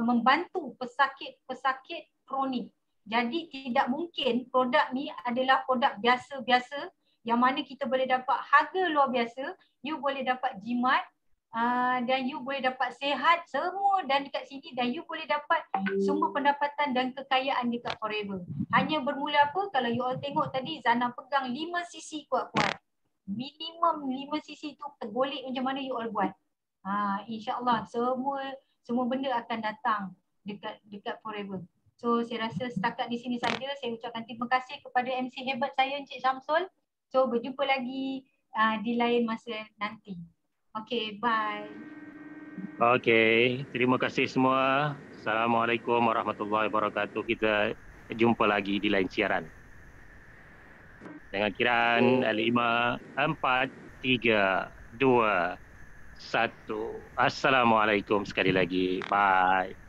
membantu pesakit-pesakit kronik. Jadi tidak mungkin produk ni adalah produk biasa-biasa yang mana kita boleh dapat harga luar biasa, you boleh dapat jimat dan you boleh dapat sihat semua dan dekat sini, dan you boleh dapat sumber pendapatan dan kekayaan dekat Forever. Hanya bermula apa? Kalau you all tengok tadi Zana pegang 5 cc kuat-kuat. Minimum 5 cc tu tergolek macam mana you all buat. InsyaAllah semua benda akan datang dekat Forever. So saya rasa setakat di sini saja. Saya ucapkan terima kasih kepada MC hebat saya Encik Syamsul. So berjumpa lagi di lain masa nanti. Okay, bye. Okay, terima kasih semua. Assalamualaikum warahmatullahi wabarakatuh. Kita jumpa lagi di lain siaran. Dengan kiraan 5, 4, 3, 2, 1. Assalamualaikum sekali lagi. Bye.